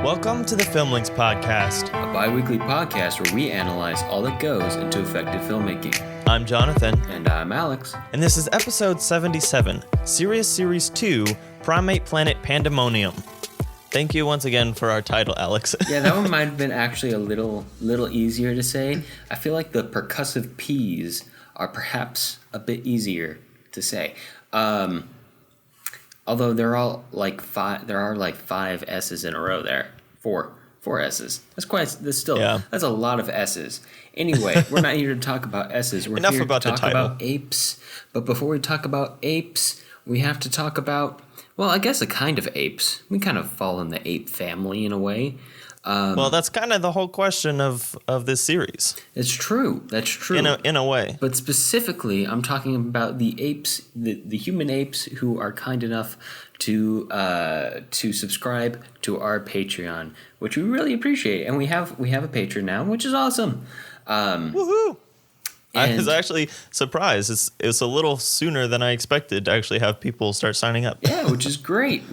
Welcome to the Filmlinks Podcast. A bi-weekly podcast where we analyze all that goes into effective filmmaking. I'm Jonathan. And I'm Alex. And this is episode 77, Serious Series 2, Primate Planet Pandemonium. Thank you once again for our title, Alex. Yeah, that one might have been actually a little easier to say. I feel like the percussive P's are perhaps a bit easier to say. Although there are like five S's in a row there. Four S's. That's a lot of S's. Anyway, we're not here to talk about S's. We're Enough here about to talk the title. about apes. But before we talk about apes, we have to talk about, well, I guess a kind of apes. We kind of fall in the ape family in a way. Well, that's kind of the whole question of this series. It's true. That's true. In a way. But specifically, I'm talking about the apes, the human apes who are kind enough to subscribe to our Patreon, which we really appreciate. And we have a Patreon now, which is awesome. Woohoo! I was actually surprised. It's a little sooner than I expected to actually have people start signing up. Yeah, which is great.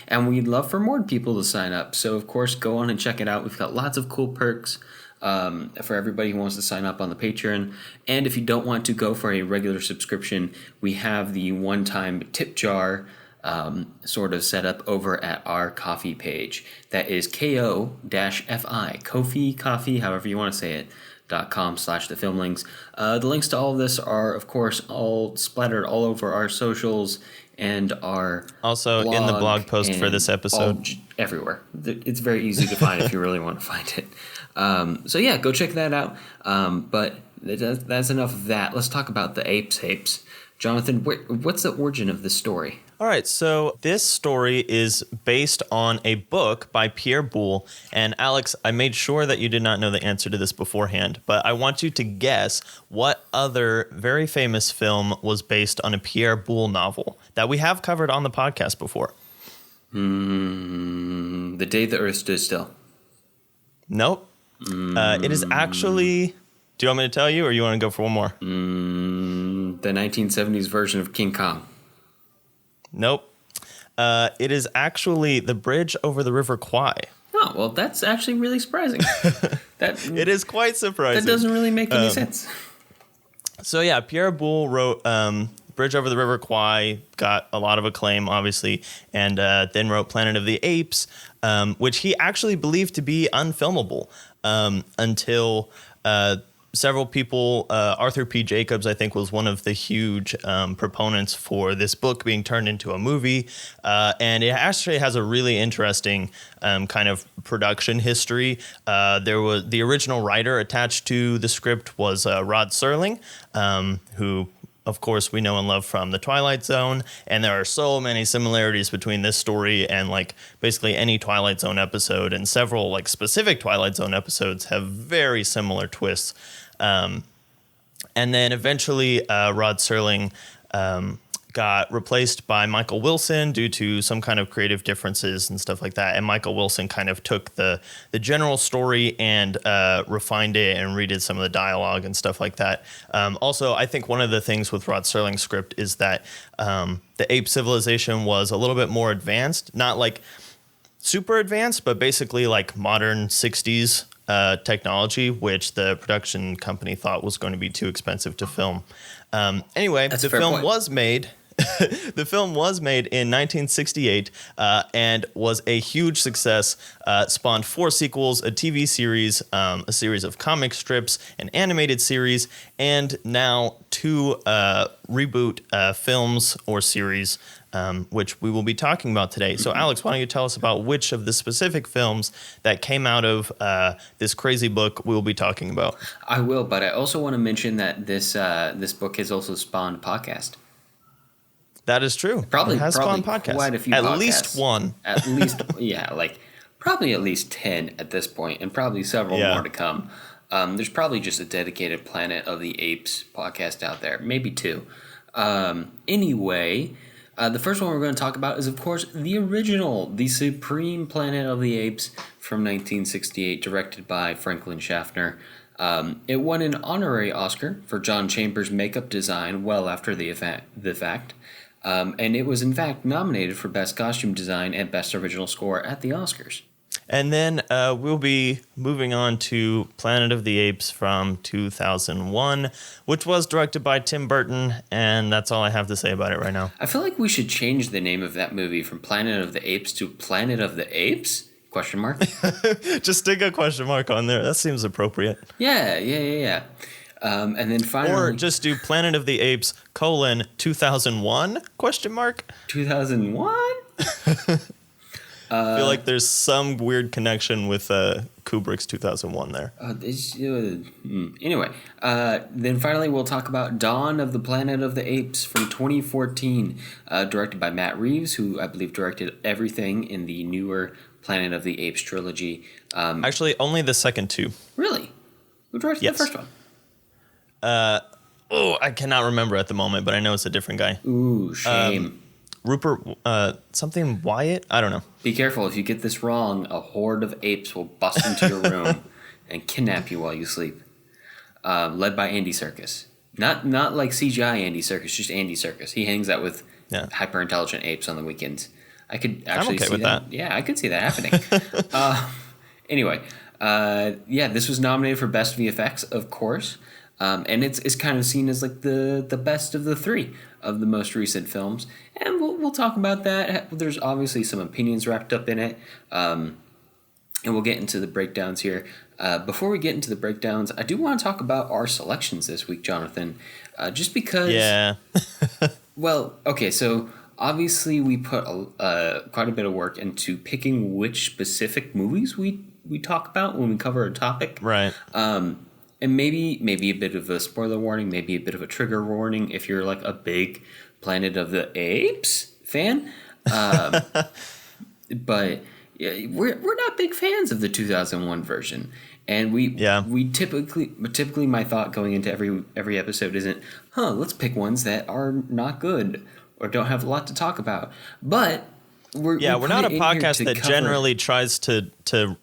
And we'd love for more people to sign up. So, of course, go on and check it out. We've got lots of cool perks for everybody who wants to sign up on the Patreon. And if you don't want to go for a regular subscription, we have the one-time tip jar sort of set up over at our Ko-fi page. That is ko-fi, Ko-fi, coffee, however you want to say it. .com/thefilmlinks. The links to all of this are, of course, all splattered all over our socials and our also in the blog post for this episode. Everywhere. It's very easy to find if you really want to find it. So yeah, go check that out. But that's enough of that. Let's talk about the apes. Jonathan, what's the origin of this story? All right, so this story is based on a book by Pierre Boulle. And Alex, I made sure that you did not know the answer to this beforehand, but I want you to guess what other very famous film was based on a Pierre Boulle novel that we have covered on the podcast before. The Day the Earth Stood Still. Nope. It is actually... Do you want me to tell you, or you want to go for one more? The 1970s version of King Kong. Nope. It is actually The Bridge Over the River Kwai. Oh, well, that's actually really surprising. It is quite surprising. That doesn't really make any sense. So, yeah, Pierre Boulle wrote Bridge Over the River Kwai, got a lot of acclaim, obviously, and then wrote Planet of the Apes, which he actually believed to be unfilmable until... several people, Arthur P. Jacobs, I think, was one of the huge proponents for this book being turned into a movie. And it actually has a really interesting kind of production history. There was the original writer attached to the script was Rod Serling, who, of course, we know and love from The Twilight Zone. And there are so many similarities between this story and like basically any Twilight Zone episode, and several like specific Twilight Zone episodes have very similar twists. And then eventually Rod Serling got replaced by Michael Wilson due to some kind of creative differences and stuff like that. And Michael Wilson kind of took the general story and refined it and redid some of the dialogue and stuff like that. Also, I think one of the things with Rod Serling's script is that the ape civilization was a little bit more advanced, not like super advanced, but basically like modern 60s technology, which the production company thought was going to be too expensive to film. Anyway, the film was made. The film was made in 1968 and was a huge success. Spawned 4 sequels, a TV series, a series of comic strips, an animated series, and now 2 reboot films or series, which we will be talking about today. So, Alex, why don't you tell us about which of the specific films that came out of this crazy book we will be talking about? I will, but I also want to mention that this book has also spawned a podcast. That is true. Probably spawned podcasts. Quite a few at podcasts. Least one. At least, yeah, like probably at least 10 at this point, and probably several more to come. There's probably just a dedicated Planet of the Apes podcast out there, maybe 2. Anyway, the first one we're going to talk about is, of course, the original, the supreme Planet of the Apes from 1968, directed by Franklin Schaffner. It won an honorary Oscar for John Chambers' makeup design well after the fact. And it was, in fact, nominated for Best Costume Design and Best Original Score at the Oscars. And then we'll be moving on to Planet of the Apes from 2001, which was directed by Tim Burton, and that's all I have to say about it right now. I feel like we should change the name of that movie from Planet of the Apes to Planet of the Apes? Question mark? Just stick a question mark on there. That seems appropriate. Yeah. And then finally... Or just do Planet of the Apes, 2001, question mark? 2001? I feel like there's some weird connection with Kubrick's 2001 there. Anyway, then finally we'll talk about Dawn of the Planet of the Apes from 2014, directed by Matt Reeves, who I believe directed everything in the newer Planet of the Apes trilogy. Actually, only the second two. Really? Who directed the first one? I cannot remember at the moment, but I know it's a different guy. Ooh, shame. Rupert, something Wyatt? I don't know. Be careful. If you get this wrong, a horde of apes will bust into your room and kidnap you while you sleep. Led by Andy Serkis. Not like CGI Andy Serkis, just Andy Serkis. He hangs out with hyper-intelligent apes on the weekends. I could actually see that. Yeah, I could see that happening. Anyway, this was nominated for Best VFX, of course. And it's kind of seen as like the best of the three of the most recent films. And we'll talk about that. There's obviously some opinions wrapped up in it. And we'll get into the breakdowns here. Before we get into the breakdowns, I do want to talk about our selections this week, Jonathan. Just because... Yeah. Well, okay, so obviously we put quite a bit of work into picking which specific movies we talk about when we cover a topic. Right. And maybe a bit of a spoiler warning, maybe a bit of a trigger warning if you're like a big Planet of the Apes fan. But we're not big fans of the 2001 version. And we typically my thought going into every episode isn't, let's pick ones that are not good or don't have a lot to talk about. But we're not a podcast that generally tries to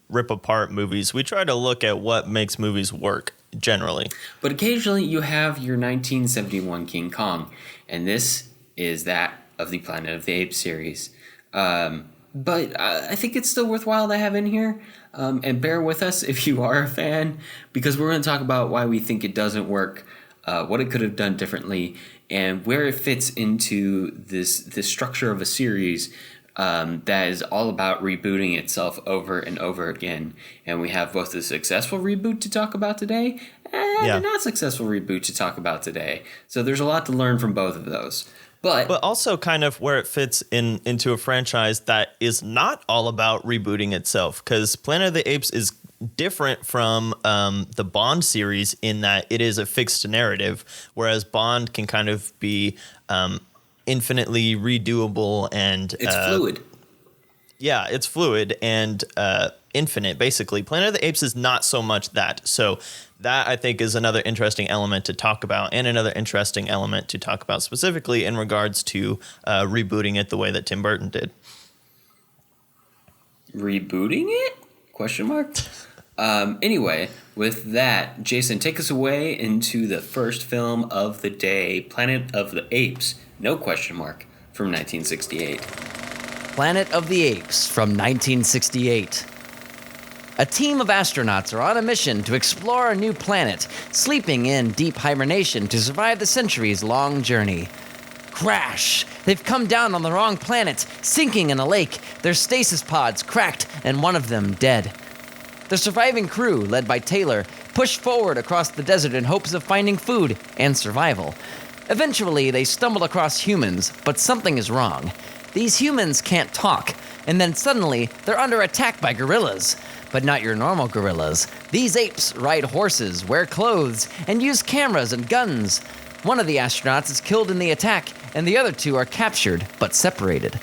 rip apart movies. We try to look at what makes movies work generally. But occasionally you have your 1971 King Kong, and this is that of the Planet of the Apes series. But I think it's still worthwhile to have in here. And bear with us if you are a fan, because we're going to talk about why we think it doesn't work, what it could have done differently, and where it fits into this structure of a series that is all about rebooting itself over and over again. And we have both a successful reboot to talk about today and a not successful reboot to talk about today. So there's a lot to learn from both of those. But also kind of where it fits into a franchise that is not all about rebooting itself, because Planet of the Apes is different from the Bond series in that it is a fixed narrative, whereas Bond can kind of be infinitely redoable and it's fluid. Yeah, it's fluid and infinite, basically. Planet of the Apes is not so much that. So that, I think, is another interesting element to talk about, and another interesting element to talk about specifically in regards to rebooting it the way that Tim Burton did. Rebooting it? Question mark? Anyway, with that, Jason, take us away into the first film of the day, Planet of the Apes, no question mark, from 1968. Planet of the Apes from 1968. A team of astronauts are on a mission to explore a new planet, sleeping in deep hibernation to survive the centuries-long journey. Crash! They've come down on the wrong planet, sinking in a lake, their stasis pods cracked, and one of them dead. The surviving crew, led by Taylor, push forward across the desert in hopes of finding food and survival. Eventually, they stumble across humans, but something is wrong. These humans can't talk, and then suddenly, they're under attack by gorillas. But not your normal gorillas. These apes ride horses, wear clothes, and use cameras and guns. One of the astronauts is killed in the attack, and the other two are captured, but separated.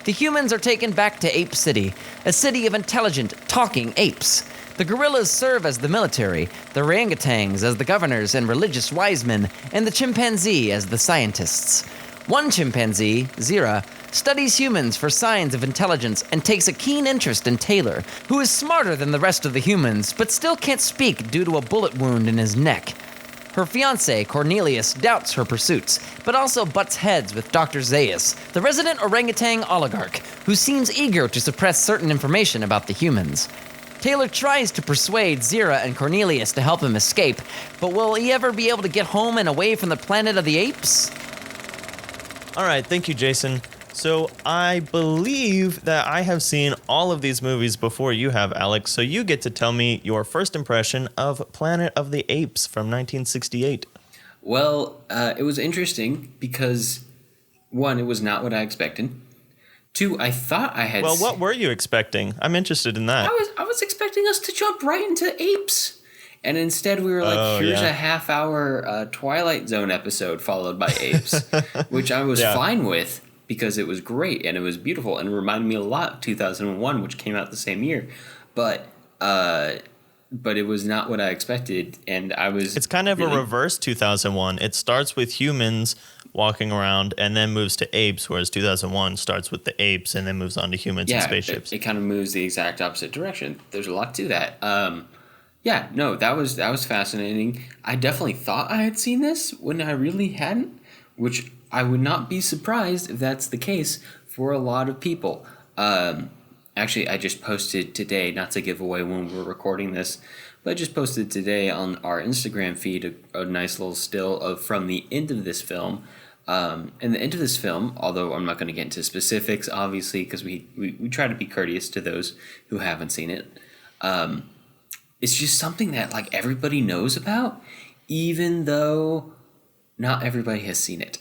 The humans are taken back to Ape City, a city of intelligent, talking apes. The gorillas serve as the military, the orangutans as the governors and religious wise men, and the chimpanzee as the scientists. One chimpanzee, Zira, studies humans for signs of intelligence and takes a keen interest in Taylor, who is smarter than the rest of the humans, but still can't speak due to a bullet wound in his neck. Her fiancé, Cornelius, doubts her pursuits, but also butts heads with Dr. Zaius, the resident orangutan oligarch, who seems eager to suppress certain information about the humans. Taylor tries to persuade Zira and Cornelius to help him escape, but will he ever be able to get home and away from the planet of the apes? All right, thank you, Jason. So I believe that I have seen all of these movies before you have, Alex, so you get to tell me your first impression of Planet of the Apes from 1968. Well, it was interesting because, one, it was not what I expected. Two, I thought I had... Well, what were you expecting? I'm interested in that. I was expecting us to jump right into apes. And instead we were like, here's a half-hour Twilight Zone episode followed by apes, which I was fine with because it was great and it was beautiful and it reminded me a lot of 2001, which came out the same year. But it was not what I expected, and I was... It's kind of a reverse 2001. It starts with humans walking around and then moves to apes, whereas 2001 starts with the apes and then moves on to humans and spaceships. It kind of moves the exact opposite direction. There's a lot to that. That was fascinating. I definitely thought I had seen this when I really hadn't, which I would not be surprised if that's the case for a lot of people. Actually, I just posted today, not to give away when we're recording this, but I just posted today on our Instagram feed a nice little still from the end of this film. And the end of this film, although I'm not going to get into specifics, obviously, because we try to be courteous to those who haven't seen it. It's just something that like everybody knows about, even though not everybody has seen it.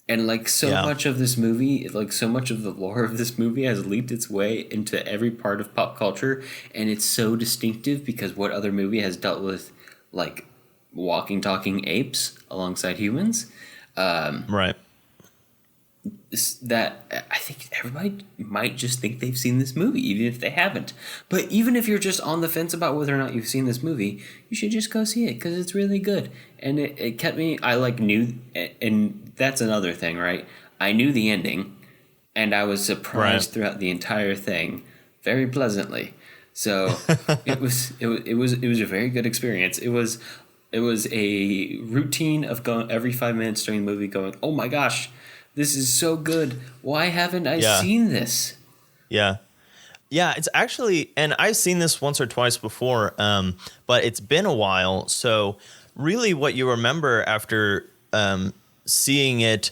And like much of this movie, like so much of the lore of this movie has leaked its way into every part of pop culture, and it's so distinctive because what other movie has dealt with like walking, talking apes alongside humans? Right. That I think everybody might just think they've seen this movie, even if they haven't. But even if you're just on the fence about whether or not you've seen this movie, you should just go see it because it's really good. And it kept me, I like knew, and that's another thing, right? I knew the ending, and I was surprised throughout the entire thing, very pleasantly. So it was a very good experience. It was a routine of going every 5 minutes during the movie, going, oh my gosh, this is so good. Why haven't I seen this? Yeah. Yeah, it's actually, and I've seen this once or twice before, but it's been a while. So really what you remember after seeing it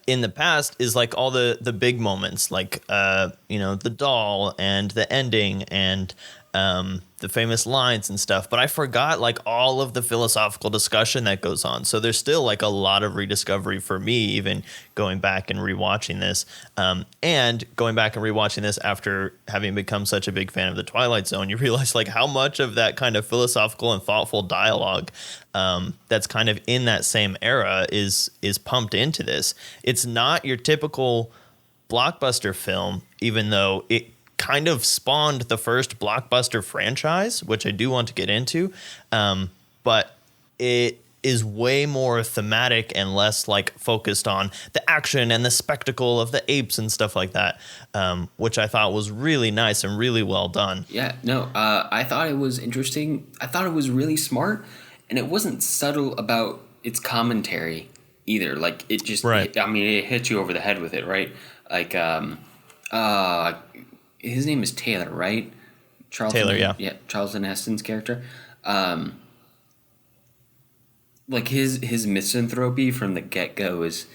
in the past is like all the big moments, like, the doll and the ending and the famous lines and stuff. But I forgot like all of the philosophical discussion that goes on. So there's still like a lot of rediscovery for me, even going back and rewatching this. And going back and rewatching this after having become such a big fan of the Twilight Zone, you realize like how much of that kind of philosophical and thoughtful dialogue that's kind of in that same era is pumped into this. It's not your typical blockbuster film, even though it kind of spawned the first blockbuster franchise, which I do want to get into. But it is way more thematic and less like focused on the action and the spectacle of the apes and stuff like that, which I thought was really nice and really well done. Yeah, no, I thought it was interesting. I thought it was really smart, and it wasn't subtle about its commentary either. Like it just, it hit you over the head with it, right? Like, his name is Taylor, right? Taylor, yeah. Yeah, Charlton Heston's character. Like his misanthropy from the get-go is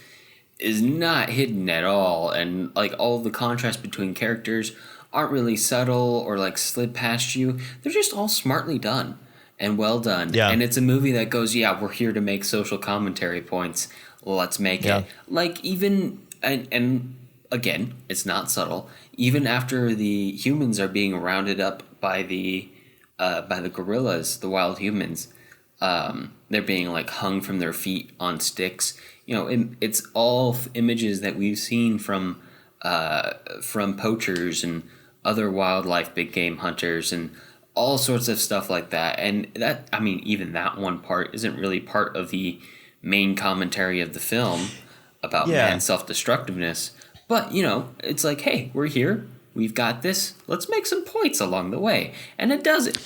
not hidden at all, and like all the contrast between characters aren't really subtle or like slid past you. They're just all smartly done and well done. Yeah. And it's a movie that goes, we're here to make social commentary points. Let's make it. Like even and again, it's not subtle. Even after the humans are being rounded up by the gorillas, the wild humans, they're being like hung from their feet on sticks. It's all images that we've seen from poachers and other wildlife, big game hunters, and all sorts of stuff like that. And that, even that one part isn't really part of the main commentary of the film about man's self-destructiveness. But, it's like, hey, we're here. We've got this. Let's make some points along the way. And it does it.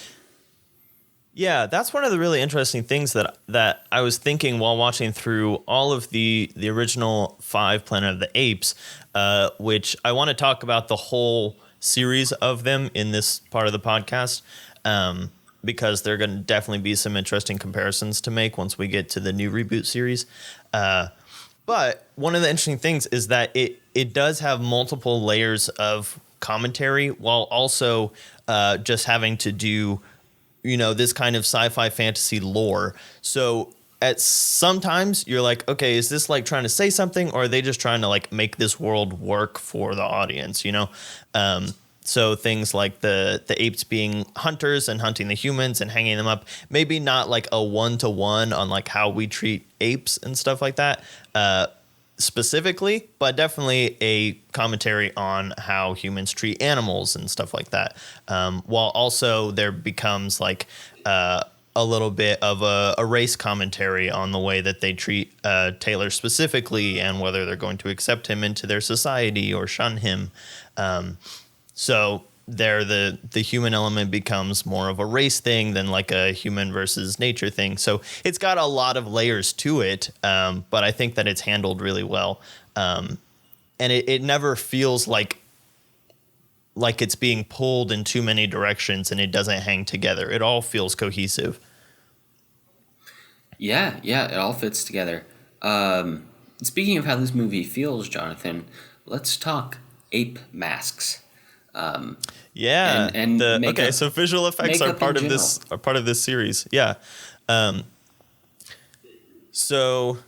Yeah, that's one of the really interesting things that I was thinking while watching through all of the original 5 Planet of the Apes, which I want to talk about the whole series of them in this part of the podcast, because there are going to definitely be some interesting comparisons to make once we get to the new reboot series. But one of the interesting things is that it does have multiple layers of commentary while also just having to do, this kind of sci-fi fantasy lore. So at sometimes you're like, okay, is this like trying to say something, or are they just trying to like make this world work for the audience? So things like the apes being hunters and hunting the humans and hanging them up, maybe not like a 1-to-1 on like how we treat apes and stuff like that specifically, but definitely a commentary on how humans treat animals and stuff like that. While also there becomes like a little bit of a race commentary on the way that they treat Taylor specifically and whether they're going to accept him into their society or shun him. So there, the human element becomes more of a race thing than like a human versus nature thing. So it's got a lot of layers to it, but I think that it's handled really well. And it never feels like it's being pulled in too many directions and it doesn't hang together. It all feels cohesive. Yeah, it all fits together. Speaking of how this movie feels, Jonathan, let's talk ape masks. Yeah. And makeup, so visual effects are part of this series. Yeah. So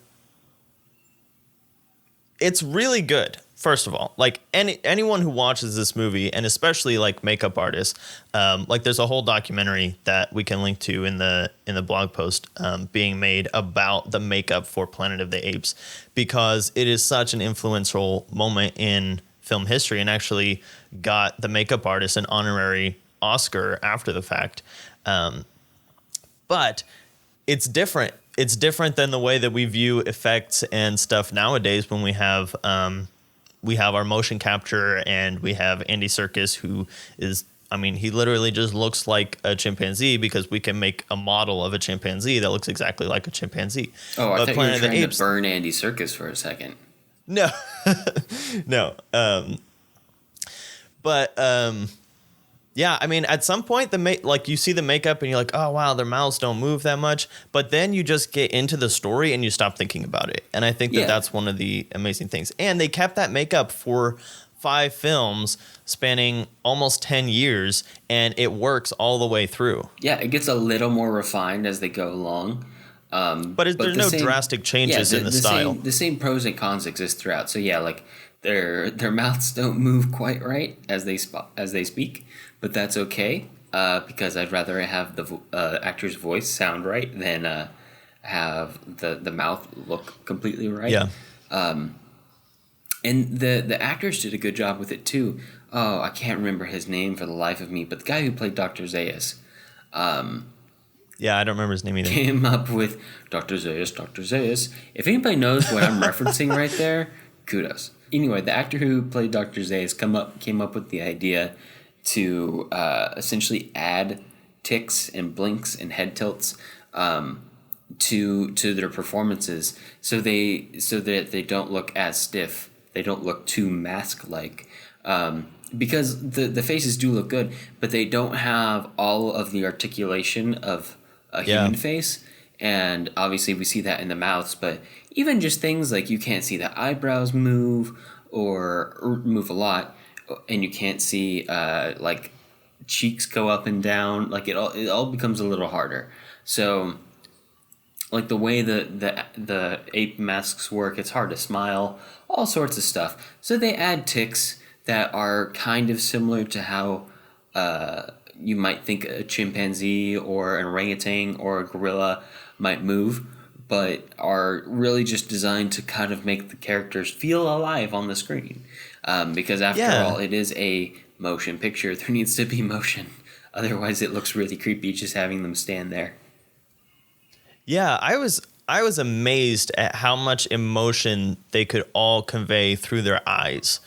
it's really good. First of all, like anyone who watches this movie, and especially like makeup artists, like there's a whole documentary that we can link to in the blog post being made about the makeup for Planet of the Apes, because it is such an influential moment in film history and actually got the makeup artist an honorary Oscar after the fact. But it's different. It's different than the way that we view effects and stuff nowadays when we have our motion capture and we have Andy Serkis, who is, he literally just looks like a chimpanzee because we can make a model of a chimpanzee that looks exactly like a chimpanzee. Oh, I thought you were trying to burn Andy Serkis for a second. No, no. Yeah, at some point you see the makeup and you're like, oh wow, their mouths don't move that much, but then you just get into the story and you stop thinking about it. And I think that's one of the amazing things. And they kept that makeup for 5 films spanning almost 10 years, and it works all the way through. Yeah, it gets a little more refined as they go along. But there's no drastic changes in the style. The same pros and cons exist throughout. So yeah, like their mouths don't move quite right as they speak, but that's okay because I'd rather have the actor's voice sound right than have the mouth look completely right. Yeah. And the actors did a good job with it too. Oh, I can't remember his name for the life of me, but the guy who played Dr. Zaius. Yeah, I don't remember his name either. Came up with Dr. Zaius. If anybody knows what I'm referencing right there, kudos. Anyway, the actor who played Dr. Zaius came up with the idea to essentially add ticks and blinks and head tilts to their performances, so that they don't look as stiff. They don't look too mask-like. Because the faces do look good, but they don't have all of the articulation of a human face. And obviously we see that in the mouths, but even just things like you can't see the eyebrows move or move a lot, and you can't see like cheeks go up and down. Like it all becomes a little harder. So like the way the ape masks work, it's hard to smile, all sorts of stuff. So they add ticks that are kind of similar to how you might think a chimpanzee or an orangutan or a gorilla might move, but are really just designed to kind of make the characters feel alive on the screen. Because after all, it is a motion picture. There needs to be motion. Otherwise, it looks really creepy just having them stand there. Yeah, I was amazed at how much emotion they could all convey through their eyes.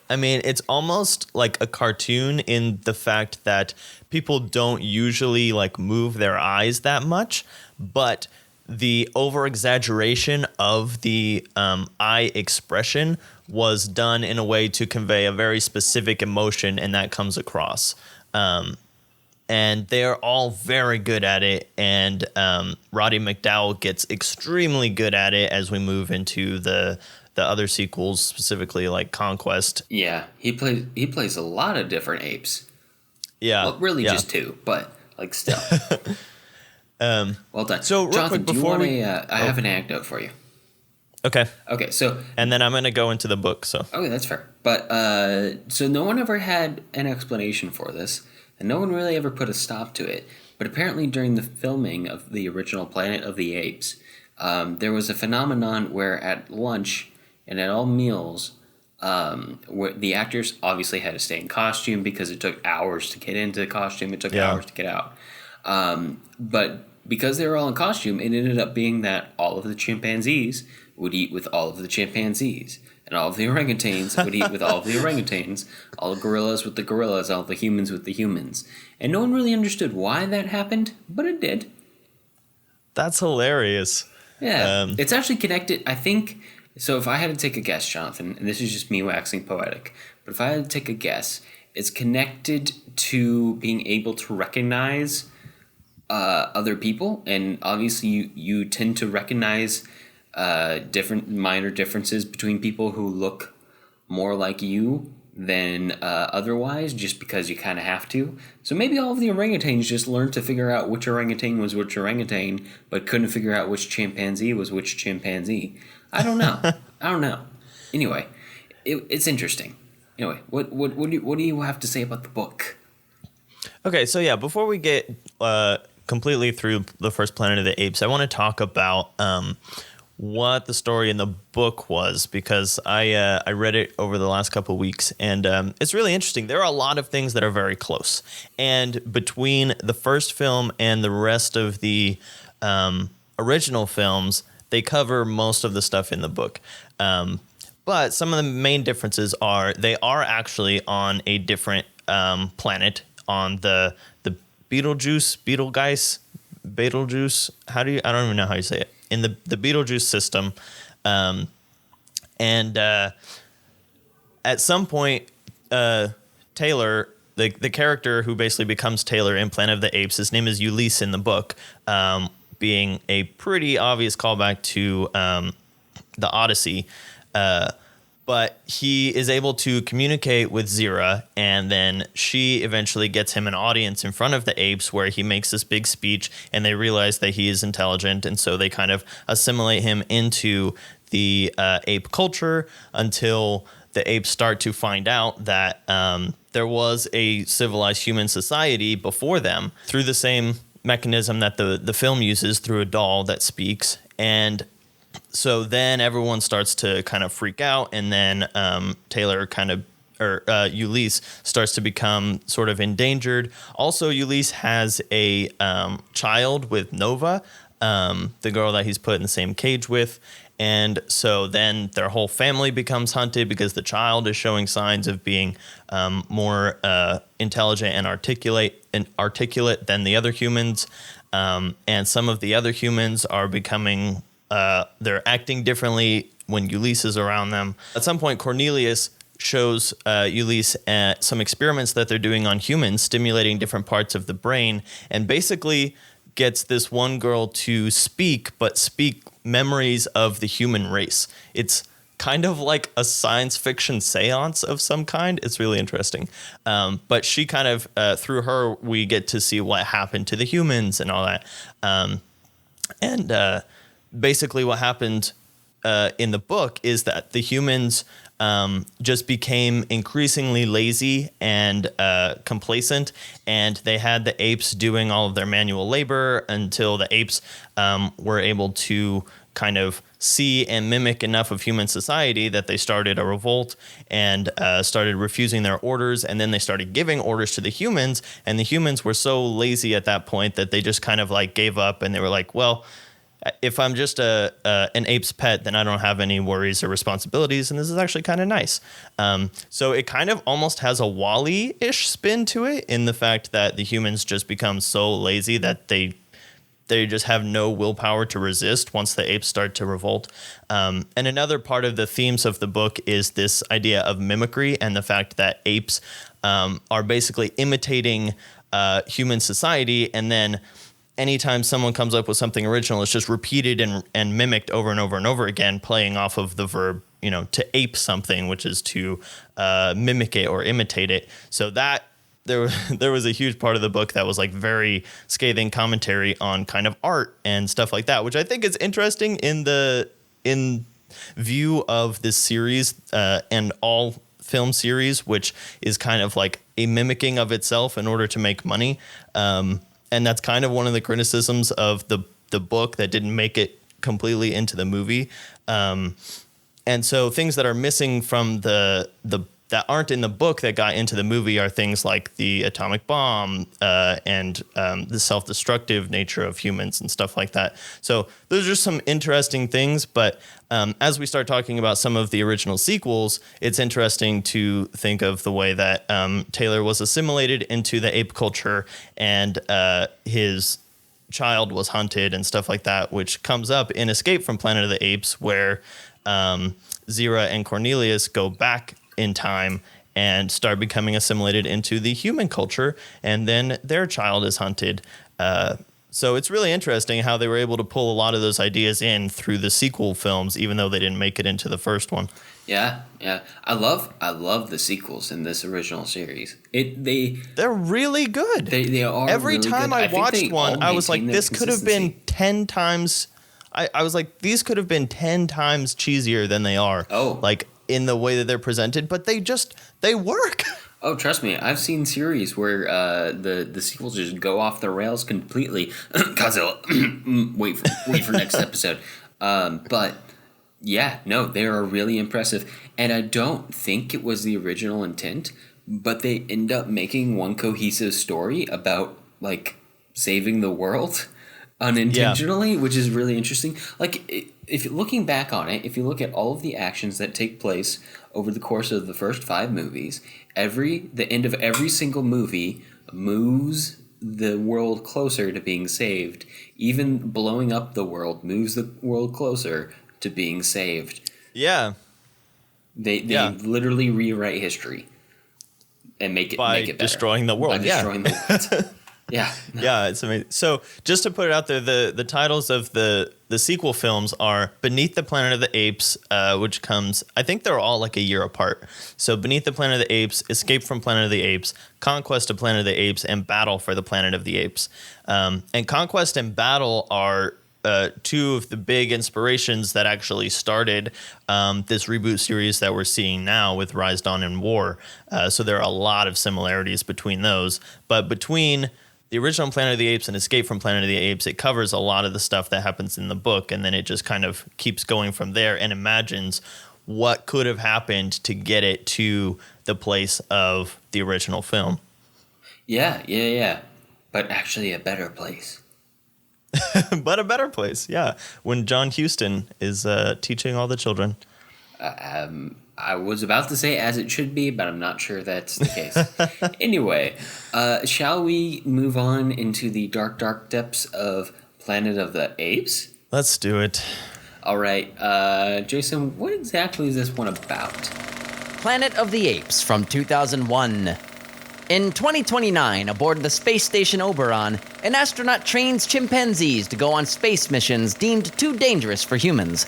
I mean, it's almost like a cartoon in the fact that people don't usually like move their eyes that much, but the over exaggeration of the eye expression was done in a way to convey a very specific emotion, and that comes across. And they're all very good at it, and Roddy McDowall gets extremely good at it as we move into the other sequels, specifically like Conquest. Yeah, he plays a lot of different apes. Yeah, Well, really yeah. just two, but like still. Well done. So real Jonathan, quick do you before want we- I have an anecdote for you. Okay, Okay, so and then I'm gonna go into the book. So okay, that's fair. But so no one ever had an explanation for this, and no one really ever put a stop to it. But apparently, during the filming of the original Planet of the Apes, there was a phenomenon where at lunch and at all meals, where the actors obviously had to stay in costume because it took hours to get into the costume. It took hours to get out. But because they were all in costume, it ended up being that all of the chimpanzees would eat with all of the chimpanzees, and all of the orangutans would eat with all of the orangutans, all the gorillas with the gorillas, all the humans with the humans. And no one really understood why that happened, but it did. that's hilarious. Yeah, it's actually connected, I think. So if I had to take a guess, Jonathan, and this is just me waxing poetic, but if I had to take a guess, it's connected to being able to recognize other people, and obviously you tend to recognize different minor differences between people who look more like you than otherwise, just because you kind of have to. So maybe all of the orangutans just learned to figure out which orangutan was which orangutan, but couldn't figure out which chimpanzee was which chimpanzee. I don't know. I don't know. Anyway, it's interesting. Anyway, what do you have to say about the book? Okay, so yeah, before we get completely through the first Planet of the Apes, I want to talk about what the story in the book was, because I read it over the last couple of weeks, and it's really interesting. There are a lot of things that are very close, and between the first film and the rest of the original films, they cover most of the stuff in the book. But some of the main differences are they are actually on a different planet, on the Betelgeuse. I don't even know how you say it. In the Betelgeuse system. And at some point, Taylor, the character who basically becomes Taylor in Planet of the Apes, his name is Ulysses in the book, being a pretty obvious callback to the Odyssey. But he is able to communicate with Zira, and then she eventually gets him an audience in front of the apes where he makes this big speech, and they realize that he is intelligent, and so they kind of assimilate him into the ape culture until the apes start to find out that there was a civilized human society before them through the same mechanism that the film uses through a doll that speaks. And so then everyone starts to kind of freak out, and then Ulysses starts to become sort of endangered. Also, Ulysses has a child with Nova, the girl that he's put in the same cage with. And so then their whole family becomes hunted because the child is showing signs of being more intelligent and articulate than the other humans. And some of the other humans are becoming they're acting differently when Ulysses is around them. At some point, Cornelius shows Ulysses some experiments that they're doing on humans, stimulating different parts of the brain, and basically gets this one girl to speak memories of the human race. It's kind of like a science fiction seance of some kind. It's really interesting. But she kind of, through her, we get to see what happened to the humans and all that. Basically what happened in the book is that the humans just became increasingly lazy and complacent, and they had the apes doing all of their manual labor until the apes were able to kind of see and mimic enough of human society that they started a revolt and started refusing their orders, and then they started giving orders to the humans, and the humans were so lazy at that point that they just kind of like gave up, and they were like, well, if I'm just an ape's pet, then I don't have any worries or responsibilities, and this is actually kind of nice. So it kind of almost has a Wall-E-ish spin to it, in the fact that the humans just become so lazy that they just have no willpower to resist once the apes start to revolt. And another part of the themes of the book is this idea of mimicry, and the fact that apes are basically imitating human society, and then anytime someone comes up with something original, it's just repeated and mimicked over and over and over again, playing off of the verb, to ape something, which is to mimic it or imitate it. So that there was a huge part of the book that was like very scathing commentary on kind of art and stuff like that, which I think is interesting in view of this series and all film series, which is kind of like a mimicking of itself in order to make money. And that's kind of one of the criticisms of the book that didn't make it completely into the movie. And so things that are missing from the that aren't in the book that got into the movie are things like the atomic bomb and the self-destructive nature of humans and stuff like that. So those are just some interesting things. But as we start talking about some of the original sequels, it's interesting to think of the way that Taylor was assimilated into the ape culture, and his child was hunted and stuff like that, which comes up in Escape from Planet of the Apes, where Zira and Cornelius go back in time and start becoming assimilated into the human culture, and then their child is hunted. So it's really interesting how they were able to pull a lot of those ideas in through the sequel films, even though they didn't make it into the first one. Yeah. I love the sequels in this original series. They're really good. They are. Every really time good. I watched one, I was like, maintain their this could have been consistency. 10 times. I was like, these could have been 10 times cheesier than they are. Oh. Like in the way that they're presented, but they work. Oh, trust me, I've seen series where the sequels just go off the rails completely. Godzilla, wait for next episode. But yeah, no, they are really impressive, and I don't think it was the original intent, but they end up making one cohesive story about like saving the world unintentionally, which is really interesting. Like, if you're looking back on it, if you look at all of the actions that take place over the course of the first 5 movies, the end of every single movie moves the world closer to being saved. Even blowing up the world moves the world closer to being saved. Yeah. They literally rewrite history and make it better. Destroying the world. By destroying the world. Yeah. Yeah, it's amazing. So just to put it out there, the titles of the sequel films are Beneath the Planet of the Apes, which comes, I think they're all like a year apart. So Beneath the Planet of the Apes, Escape from Planet of the Apes, Conquest of Planet of the Apes, and Battle for the Planet of the Apes. And Conquest and Battle are two of the big inspirations that actually started this reboot series that we're seeing now with Rise, Dawn, and War. So there are a lot of similarities between those. But between the original Planet of the Apes and Escape from Planet of the Apes, it covers a lot of the stuff that happens in the book, and then it just kind of keeps going from there and imagines what could have happened to get it to the place of the original film. Yeah. But actually a better place. But a better place, yeah. When John Huston is teaching all the children. I was about to say as it should be, but I'm not sure that's the case. Anyway, shall we move on into the dark, dark depths of Planet of the Apes? Let's do it. All right. Jason, what exactly is this one about? Planet of the Apes from 2001. In 2029, aboard the space station Oberon, an astronaut trains chimpanzees to go on space missions deemed too dangerous for humans.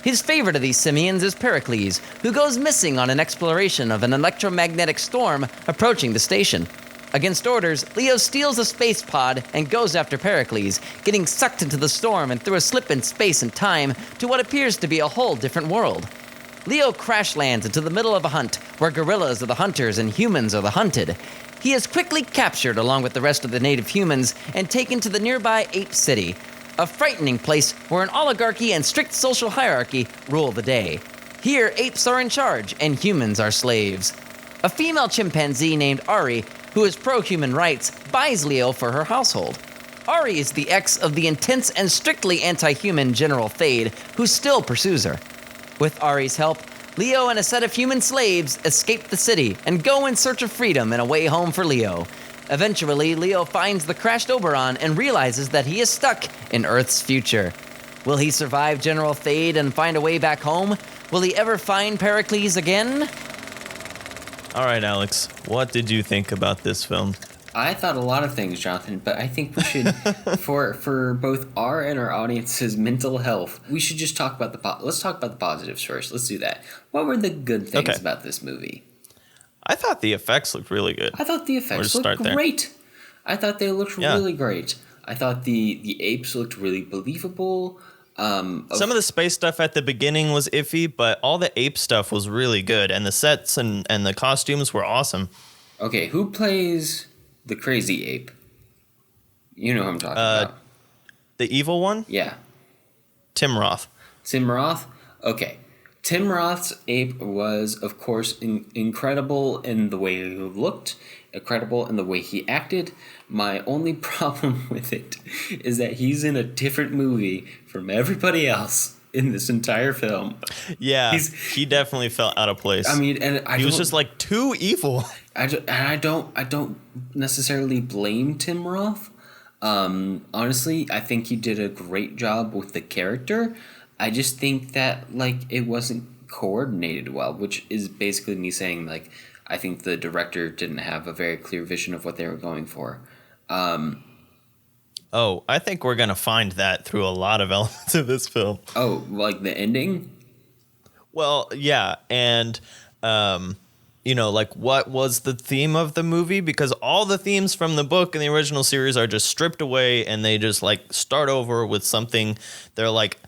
His favorite of these simians is Pericles, who goes missing on an exploration of an electromagnetic storm approaching the station. Against orders, Leo steals a space pod and goes after Pericles, getting sucked into the storm and through a slip in space and time to what appears to be a whole different world. Leo crash lands into the middle of a hunt, where gorillas are the hunters and humans are the hunted. He is quickly captured along with the rest of the native humans and taken to the nearby Ape City, a frightening place where an oligarchy and strict social hierarchy rule the day. Here, apes are in charge and humans are slaves. A female chimpanzee named Ari, who is pro-human rights, buys Leo for her household. Ari is the ex of the intense and strictly anti-human General Thade, who still pursues her. With Ari's help, Leo and a set of human slaves escape the city and go in search of freedom and a way home for Leo. Eventually, Leo finds the crashed Oberon and realizes that he is stuck in Earth's future. Will he survive General Thade and find a way back home? Will he ever find Pericles again? All right, Alex, what did you think about this film? I thought a lot of things, Jonathan, but I think we should, for both our and our audience's mental health, we should just talk about let's talk about the positives first. Let's do that. What were the good things about this movie? I thought the effects looked really good. I thought the effects looked great. I thought they looked really great. I thought the apes looked really believable. Some of the space stuff at the beginning was iffy, but all the ape stuff was really good, and the sets and the costumes were awesome. Okay, who plays the crazy ape? You know who I'm talking about. The evil one? Yeah. Tim Roth. Tim Roth? Okay. Tim Roth's ape was, of course, incredible in the way he looked, incredible in the way he acted. My only problem with it is that he's in a different movie from everybody else in this entire film. Yeah, he definitely felt out of place. I mean, and he was just like too evil. I don't necessarily blame Tim Roth. Honestly, I think he did a great job with the character. I just think that like it wasn't coordinated well, which is basically me saying like I think the director didn't have a very clear vision of what they were going for. I think we're gonna find that through a lot of elements of this film. Oh, like the ending? Well, yeah, and like what was the theme of the movie? Because all the themes from the book and the original series are just stripped away, and they just like start over with something. They're like.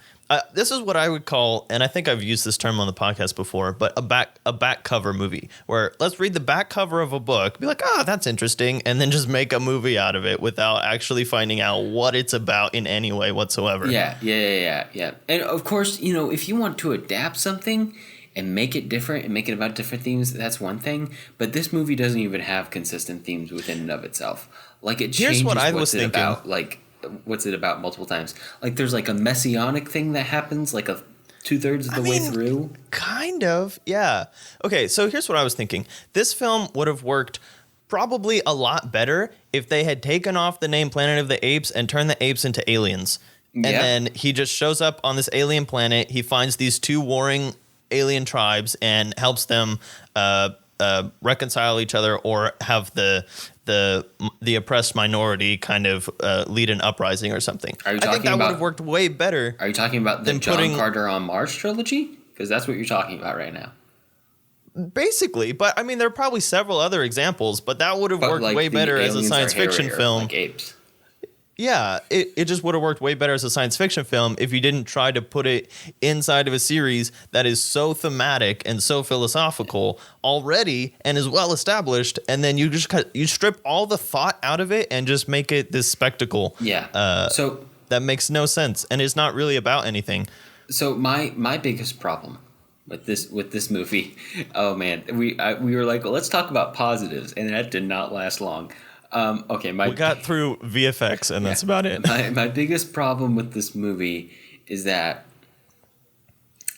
This is what I would call, and I think I've used this term on the podcast before, but a back cover movie, where let's read the back cover of a book, be like, that's interesting, and then just make a movie out of it without actually finding out what it's about in any way whatsoever. Yeah. And of course, if you want to adapt something and make it different and make it about different themes, that's one thing. But this movie doesn't even have consistent themes within and of itself. Like it changes what's it about. Like what's it about multiple times. Like there's like a messianic thing that happens like a 2/3 of the way through. Kind of, yeah. Okay, so here's what I was thinking. This film would have worked probably a lot better if they had taken off the name Planet of the Apes and turned the apes into aliens. And then he just shows up on this alien planet. He finds these two warring alien tribes and helps them reconcile each other or have the oppressed minority kind of lead an uprising or something. I think that would have worked way better. Are you talking about the John Carter on Mars trilogy? Because that's what you're talking about right now. Basically, but I mean, there are probably several other examples, but that would have worked way better as a science fiction film. Like apes. Yeah, it just would have worked way better as a science fiction film if you didn't try to put it inside of a series that is so thematic and so philosophical already and is well established, and then you strip all the thought out of it and just make it this spectacle. Yeah. So that makes no sense and it's not really about anything. So my biggest problem with this movie, oh man, we were like, well, let's talk about positives, and that did not last long. We got through VFX, and that's about it. My biggest problem with this movie is that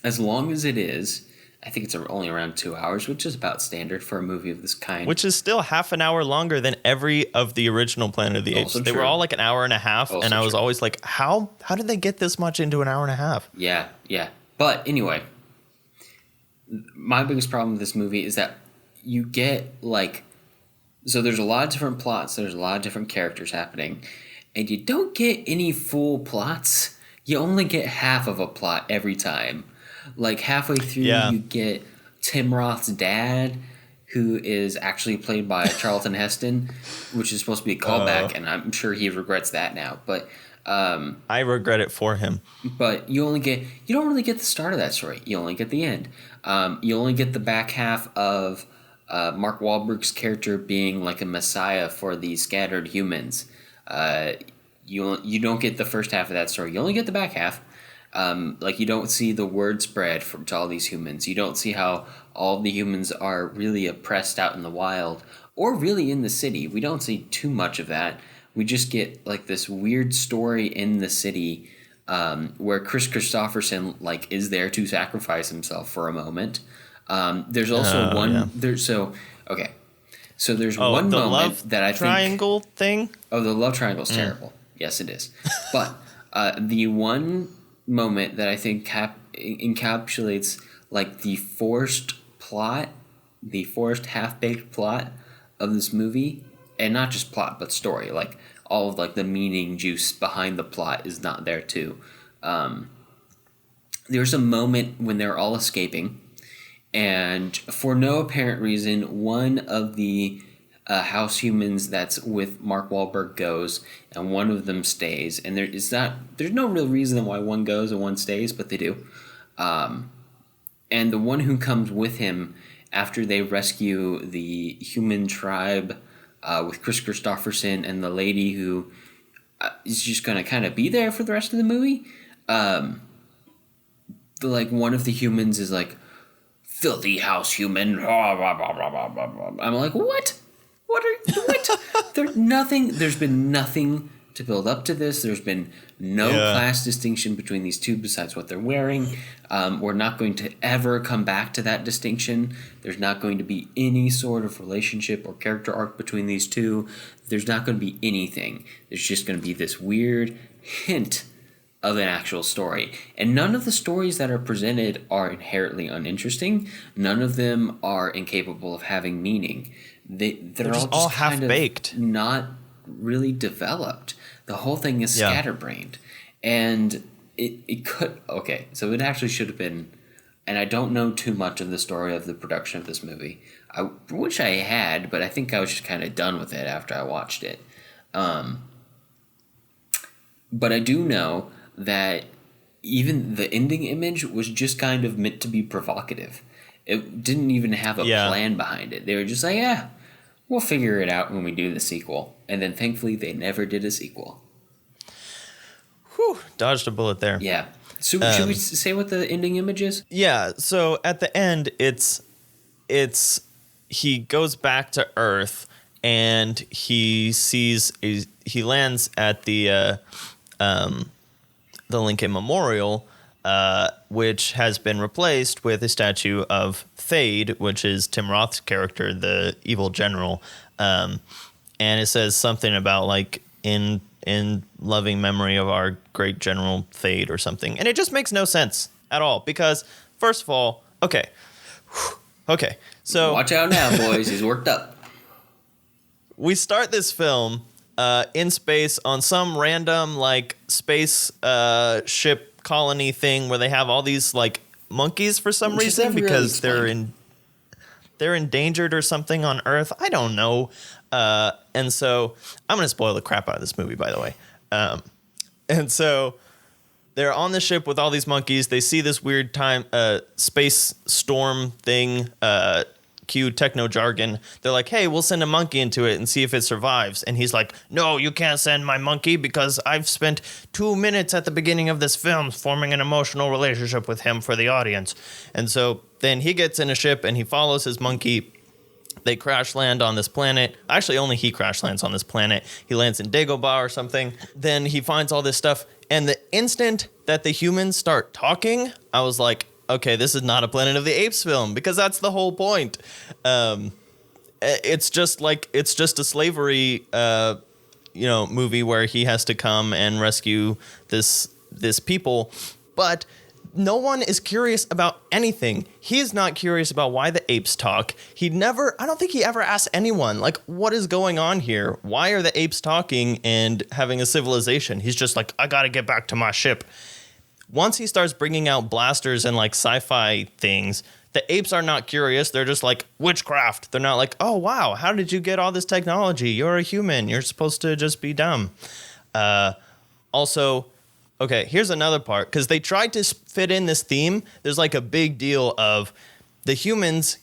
as long as it is, I think it's only around 2 hours, which is about standard for a movie of this kind. Which is still half an hour longer than every of the original Planet of the Apes. They were all like an hour and a half, and I was always like, how did they get this much into an hour and a half? Yeah. But anyway, my biggest problem with this movie is that you get like... So there's a lot of different plots. There's a lot of different characters happening. And you don't get any full plots. You only get half of a plot every time. Like halfway through, you get Tim Roth's dad, who is actually played by Charlton Heston, which is supposed to be a callback, and I'm sure he regrets that now. But I regret it for him. But you don't really get the start of that story. You only get the end. You only get the back half of Mark Wahlberg's character being like a messiah for the scattered humans. You don't get the first half of that story. You only get the back half. You don't see the word spread to all these humans. You don't see how all the humans are really oppressed out in the wild or really in the city. We don't see too much of that. we just get like this weird story in the city where Chris Christopherson like is there to sacrifice himself for a moment. There's also So there's one the moment love that I triangle thing. Oh, the love triangle is terrible. Yes, it is. But the one moment that I think encapsulates like the forced half-baked plot of this movie, and not just plot but story, like all of like the meaning juice behind the plot is not there too. There's a moment when they're all escaping, and for no apparent reason, one of the house humans that's with Mark Wahlberg goes, and one of them stays. And there's no real reason why one goes and one stays, but they do. And the one who comes with him after they rescue the human tribe with Chris Christopherson and the lady who is just going to kind of be there for the rest of the movie. One of the humans is like, filthy house human. I'm like, what? What? There's been nothing to build up to this. There's been no class distinction between these two besides what they're wearing. We're not going to ever come back to that distinction. There's not going to be any sort of relationship or character arc between these two. There's not going to be anything. There's just going to be this weird hint of an actual story. And none of the stories that are presented are inherently uninteresting. None of them are incapable of having meaning. They're all just half-baked. Not really developed. The whole thing is scatterbrained. And it could... Okay, so it actually should have been... And I don't know too much of the story of the production of this movie. I wish I had, but I think I was just kind of done with it after I watched it. But I do know that even the ending image was just kind of meant to be provocative. It didn't even have a plan behind it. They were just like, we'll figure it out when we do the sequel. And then thankfully they never did a sequel. Whew, dodged a bullet there. Yeah. So should we say what the ending image is? Yeah, so at the end, it's he goes back to Earth and he lands at the Lincoln Memorial, which has been replaced with a statue of Thade, which is Tim Roth's character, the evil general. And it says something about like in loving memory of our great General Thade or something. And it just makes no sense at all because, first of all, okay, so... Watch out now, boys. He's worked up. We start this film in space on some random like space ship colony thing where they have all these like monkeys for some reason because they're endangered or something on Earth. I don't know. And so I'm going to spoil the crap out of this movie, by the way. And so they're on the ship with all these monkeys. They see this weird space storm thing, cue techno jargon. They're like, hey, we'll send a monkey into it and see if it survives. And he's like, no, you can't send my monkey because I've spent 2 minutes at the beginning of this film forming an emotional relationship with him for the audience. And so then he gets in a ship and he follows his monkey. They crash land on this planet. Actually, only he crash lands on this planet. He lands in Dagobah or something. Then he finds all this stuff. And the instant that the humans start talking, I was like, okay, this is not a Planet of the Apes film because that's the whole point. It's just a slavery, movie where he has to come and rescue this people, but no one is curious about anything. He's not curious about why the apes talk. I don't think he ever asked anyone, like, what is going on here? Why are the apes talking and having a civilization? He's just like, I gotta get back to my ship. Once he starts bringing out blasters and like sci-fi things, the apes are not curious. They're just like witchcraft. They're not like, oh, wow, how did you get all this technology? You're a human. You're supposed to just be dumb. Also, okay, here's another part. Because they tried to fit in this theme. There's like a big deal of the humans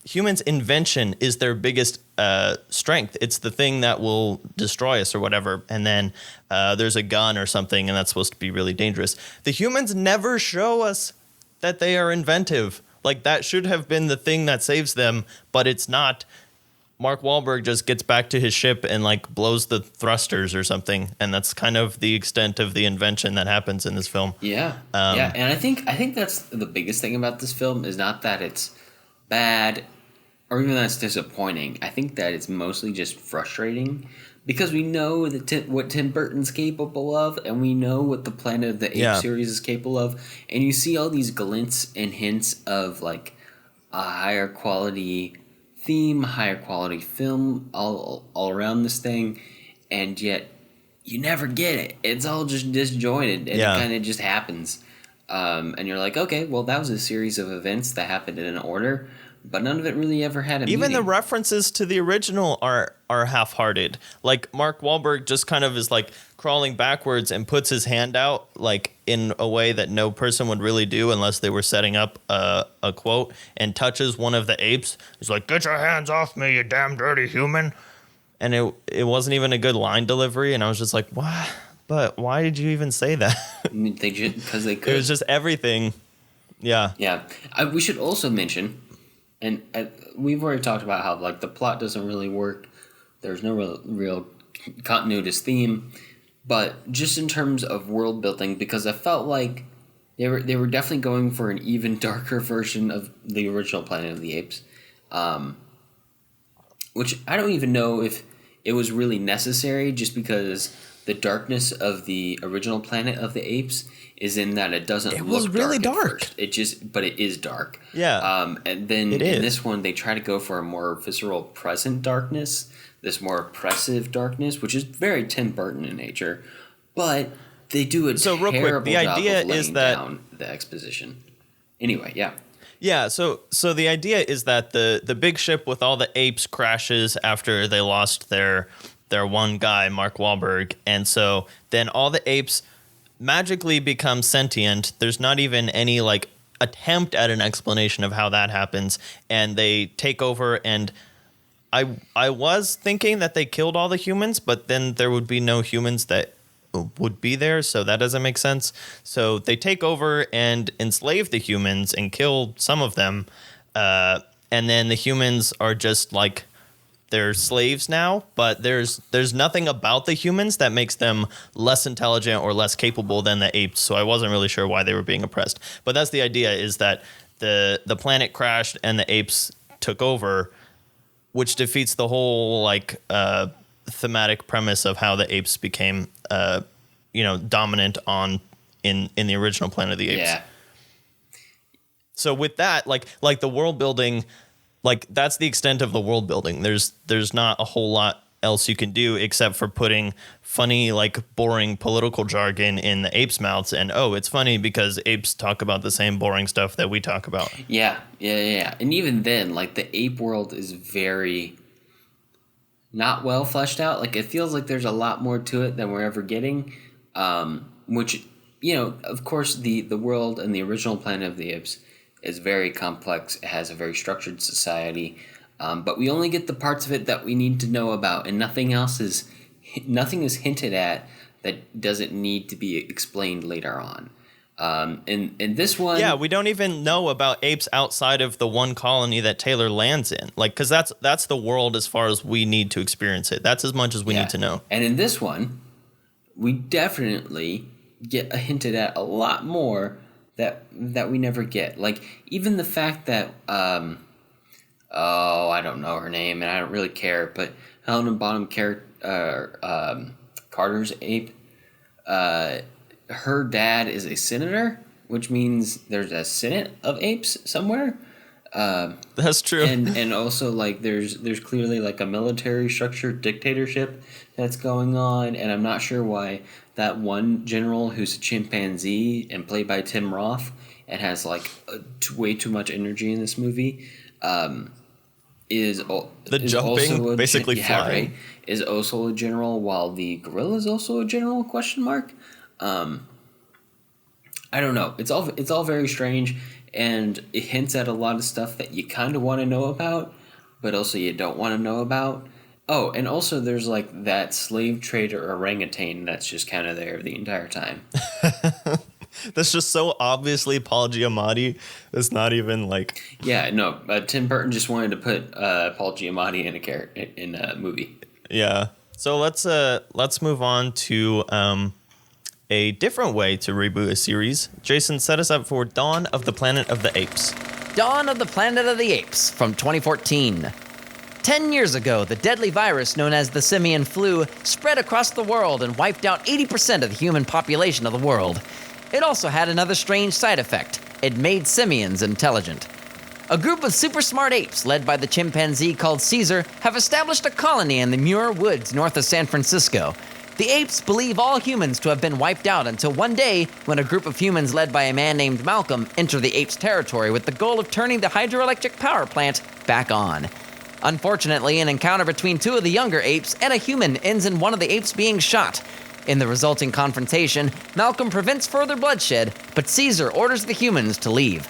humans' invention is their biggest strength. It's the thing that will destroy us or whatever. And then there's a gun or something, and that's supposed to be really dangerous. The humans never show us that they are inventive. Like, that should have been the thing that saves them, but it's not. Mark Wahlberg just gets back to his ship and like blows the thrusters or something, and that's kind of the extent of the invention that happens in this film. Yeah, yeah, and I think that's the biggest thing about this film is not that it's bad or even that it's disappointing. I think that it's mostly just frustrating because we know that what Tim Burton's capable of, and we know what the Planet of the Apes series is capable of, and you see all these glints and hints of like a higher quality theme, higher quality film all around this thing, and yet you never get it. It's all just disjointed, and it kind of just happens. And you're like, okay, well, that was a series of events that happened in an order, but none of it really ever had a Even meaning. the references to the original are half-hearted. Like, Mark Wahlberg just kind of is, like, crawling backwards and puts his hand out, like, in a way that no person would really do unless they were setting up a quote, and touches one of the apes. He's like, "Get your hands off me, you damn dirty human." And it wasn't even a good line delivery, and I was just like, what? But why did you even say that? I mean, because they could. It was just everything. Yeah. Yeah. We should also mention, and we've already talked about how like the plot doesn't really work. There's no real continuous theme, but just in terms of world building, because I felt like they were definitely going for an even darker version of the original Planet of the Apes, which I don't even know if it was really necessary, just because the darkness of the original Planet of the Apes is in that it doesn't look was really dark. But it is dark. Yeah. And then in this one, they try to go for a more visceral present darkness, this more oppressive darkness, which is very Tim Burton in nature. But they do a real quick, terrible the job idea of is laying that down the exposition. Anyway, yeah. Yeah, so the idea is that the big ship with all the apes crashes after they lost their one guy, Mark Wahlberg, and so then all the apes magically become sentient. There's not even any like attempt at an explanation of how that happens, and they take over. And I was thinking that they killed all the humans, but then there would be no humans that would be there, so that doesn't make sense. So they take over and enslave the humans and kill some of them, and then the humans are just like they're slaves now, but there's nothing about the humans that makes them less intelligent or less capable than the apes, so I wasn't really sure why they were being oppressed. But that's the idea, is that the planet crashed and the apes took over, which defeats the whole like thematic premise of how the apes became dominant in the original Planet of the Apes. Yeah. So with that, like the world building, like that's the extent of the world building. There's not a whole lot else you can do except for putting funny, like boring political jargon in the apes' mouths. And it's funny because apes talk about the same boring stuff that we talk about. Yeah. And even then, like the ape world is very not well fleshed out. Like it feels like there's a lot more to it than we're ever getting. Which, of course, the world and the original Planet of the Apes is very complex. It has a very structured society, but we only get the parts of it that we need to know about, and nothing is hinted at that doesn't need to be explained later on. In this one, yeah, we don't even know about apes outside of the one colony that Taylor lands in, like because that's the world as far as we need to experience it. That's as much as we need to know. And in this one, we definitely get hinted at a lot more that we never get. Like even the fact that I don't know her name and I don't really care, but Helena Bonham Carter's ape, her dad is a senator, which means there's a senate of apes somewhere. That's true. And also like there's clearly like a military structured dictatorship that's going on, and I'm not sure why that one general who's a chimpanzee and played by Tim Roth and has like way too much energy in this movie is jumping, also basically flying. Right, is also a general, while the gorilla is also a general ? I don't know. It's all very strange, and it hints at a lot of stuff that you kind of want to know about, but also you don't want to know about. Oh, and also there's like that slave trader orangutan that's just kind of there the entire time. That's just so obviously Paul Giamatti. It's not even like. Yeah, no. Tim Burton just wanted to put Paul Giamatti in a movie. Yeah. So let's move on to a different way to reboot a series. Jason, set us up for Dawn of the Planet of the Apes. Dawn of the Planet of the Apes from 2014. 10 years ago, the deadly virus known as the simian flu spread across the world and wiped out 80% of the human population of the world. It also had another strange side effect. It made simians intelligent. A group of super smart apes, led by the chimpanzee called Caesar, have established a colony in the Muir Woods north of San Francisco. The apes believe all humans to have been wiped out until one day when a group of humans led by a man named Malcolm enter the apes' territory with the goal of turning the hydroelectric power plant back on. Unfortunately, an encounter between two of the younger apes and a human ends in one of the apes being shot. In the resulting confrontation, Malcolm prevents further bloodshed, but Caesar orders the humans to leave.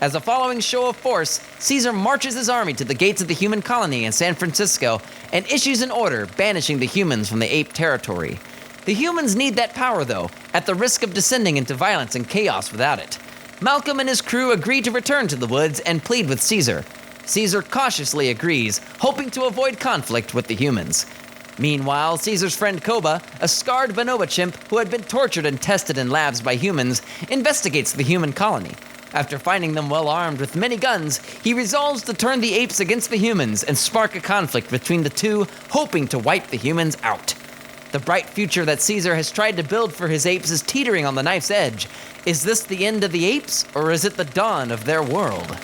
As a following show of force, Caesar marches his army to the gates of the human colony in San Francisco and issues an order banishing the humans from the ape territory. The humans need that power, though, at the risk of descending into violence and chaos without it. Malcolm and his crew agree to return to the woods and plead with Caesar. Caesar cautiously agrees, hoping to avoid conflict with the humans. Meanwhile, Caesar's friend Koba, a scarred bonobo chimp who had been tortured and tested in labs by humans, investigates the human colony. After finding them well armed with many guns, he resolves to turn the apes against the humans and spark a conflict between the two, hoping to wipe the humans out. The bright future that Caesar has tried to build for his apes is teetering on the knife's edge. Is this the end of the apes, or is it the dawn of their world?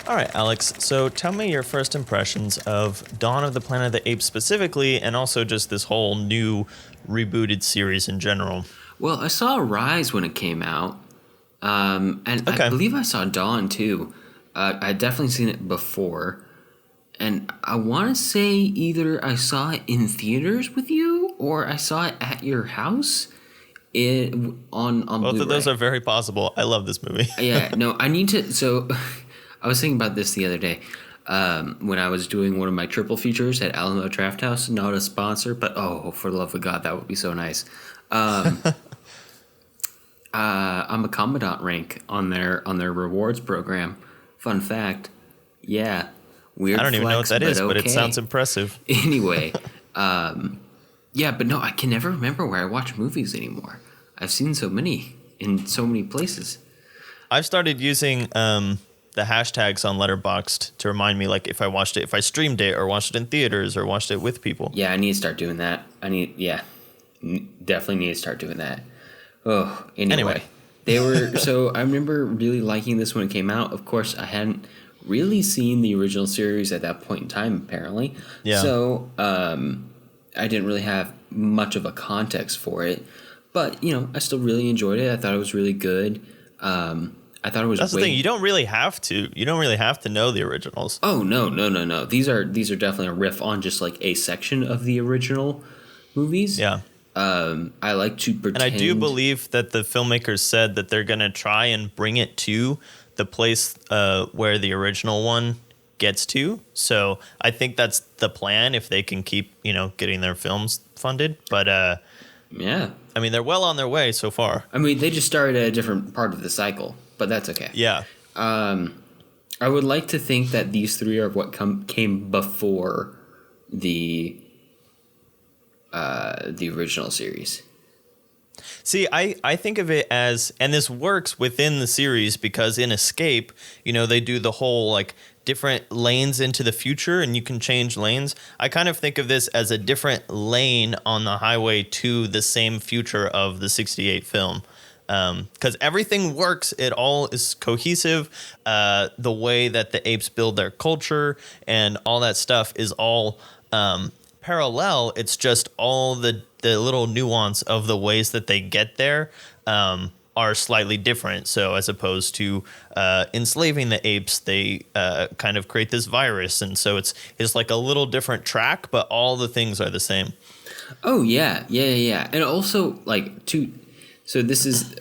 All right, Alex, so tell me your first impressions of Dawn of the Planet of the Apes specifically, and also just this whole new rebooted series in general. Well, I saw Rise when it came out, and Okay. I believe I saw Dawn too. I'd definitely seen it before, and I want to say either I saw it in theaters with you or I saw it at your house. On Both Blu-ray. of those are very possible. I love this movie. Yeah, no, I need to. So, I was thinking about this the other day when I was doing one of my triple features at Alamo Draft House. Not a sponsor, but oh, for the love of God, that would be so nice. I'm a commandant rank on their rewards program. Fun fact, yeah, weird. I don't even know what flex, that is, but okay. it sounds impressive. Anyway, yeah, but no, I can never remember where I watch movies anymore. I've seen so many in so many places. I've started using the hashtags on Letterboxd to remind me, like, if I watched it, if I streamed it, or watched it in theaters, or watched it with people. Yeah, I need to start doing that. Definitely need to start doing that. Oh, anyway. They were, so I remember really liking this when it came out. Of course, I hadn't really seen the original series at that point in time, apparently. Yeah. So, I didn't really have much of a context for it. But, I still really enjoyed it. I thought it was really good. I thought it was. That's the thing. You don't really have to. You don't really have to know the originals. Oh no. These are definitely a riff on just like a section of the original movies. Yeah. I like to pretend. And I do believe that the filmmakers said that they're gonna try and bring it to the place where the original one gets to. So I think that's the plan if they can keep getting their films funded. But yeah. I mean, they're well on their way so far. I mean, they just started at a different part of the cycle, but that's okay. Yeah. I would like to think that these three are what came before the original series. See, I think of it as, and this works within the series because in Escape, they do the whole like different lanes into the future and you can change lanes. I kind of think of this as a different lane on the highway to the same future of the 68 film. Because everything works, it all is cohesive. The way that the apes build their culture and all that stuff is all parallel. It's just all the little nuance of the ways that they get there are slightly different. So as opposed to enslaving the apes, they kind of create this virus, and so it's like a little different track, but all the things are the same. Oh yeah, and also like So this is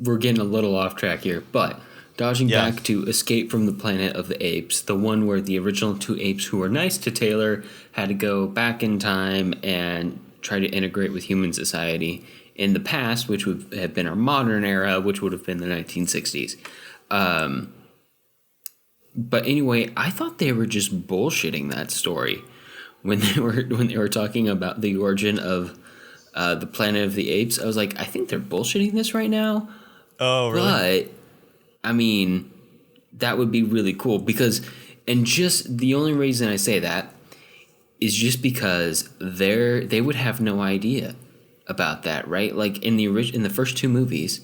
we're getting a little off track here, but dodging back to Escape from the Planet of the Apes, the one where the original two apes who were nice to Taylor had to go back in time and try to integrate with human society. in the past, which would have been our modern era, which would have been the 1960s. But anyway, I thought they were just bullshitting that story when they were talking about the origin of the Planet of the Apes. I was like, I think they're bullshitting this right now. Oh, really? But I mean, that would be really cool because, and just the only reason I say that is just because they would have no idea about that, right? Like in the first two movies,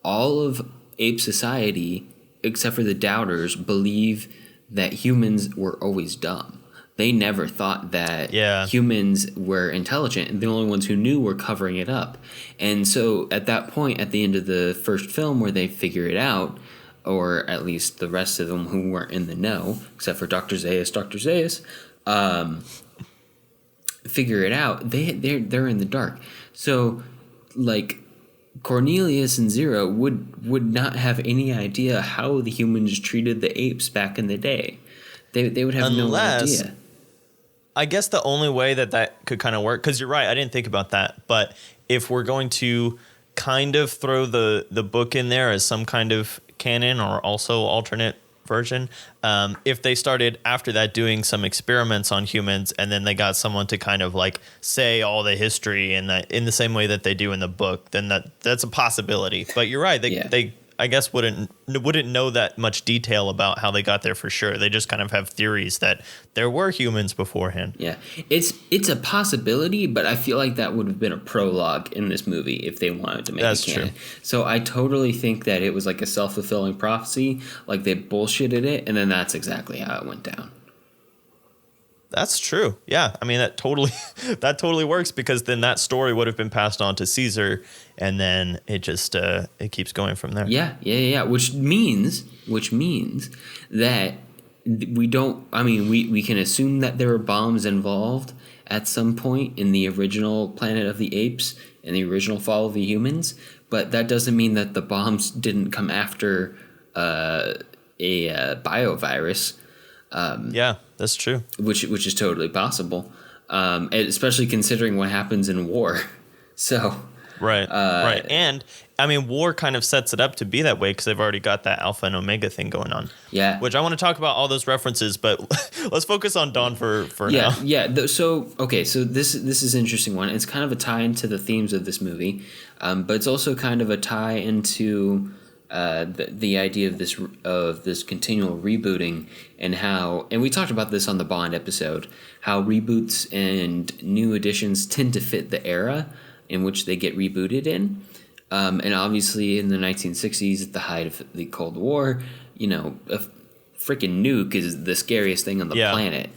all of ape society, except for the doubters, believe that humans were always dumb. They never thought that humans were intelligent, and the only ones who knew were covering it up. And so at that point, at the end of the first film where they figure it out, or at least the rest of them who weren't in the know, except for Dr. Zaius, figure it out, they're in the dark. So, like, Cornelius and Zero would not have any idea how the humans treated the apes back in the day. They would have no idea. I guess the only way that could kind of work, because you're right, I didn't think about that, but if we're going to kind of throw the book in there as some kind of canon or also alternate version, if they started after that doing some experiments on humans and then they got someone to kind of like say all the history in the same way that they do in the book, then that's a possibility. But you're right, they I guess wouldn't know that much detail about how they got there for sure. They just kind of have theories that there were humans beforehand. Yeah, it's a possibility, but I feel like that would have been a prologue in this movie if they wanted to make it canon. True. So I totally think that it was like a self-fulfilling prophecy, like they bullshitted it, and then that's exactly how it went down. That's true. Yeah, I mean that totally works, because then that story would have been passed on to Caesar, and then it just it keeps going from there. Yeah. Which means that we don't. I mean, we can assume that there were bombs involved at some point in the original Planet of the Apes and the original Fall of the Humans, but that doesn't mean that the bombs didn't come after a biovirus. Yeah, that's true. Which is totally possible, especially considering what happens in war. So right, and I mean, war kind of sets it up to be that way because they've already got that alpha and omega thing going on. Yeah, which I want to talk about all those references, but let's focus on Dawn for now. Yeah. So this is an interesting one. It's kind of a tie into the themes of this movie, but it's also kind of a tie into the idea of this continual rebooting, and we talked about this on the Bond episode, how reboots and new editions tend to fit the era in which they get rebooted in. And obviously in the 1960s, at the height of the Cold War, a freaking nuke is the scariest thing on the planet.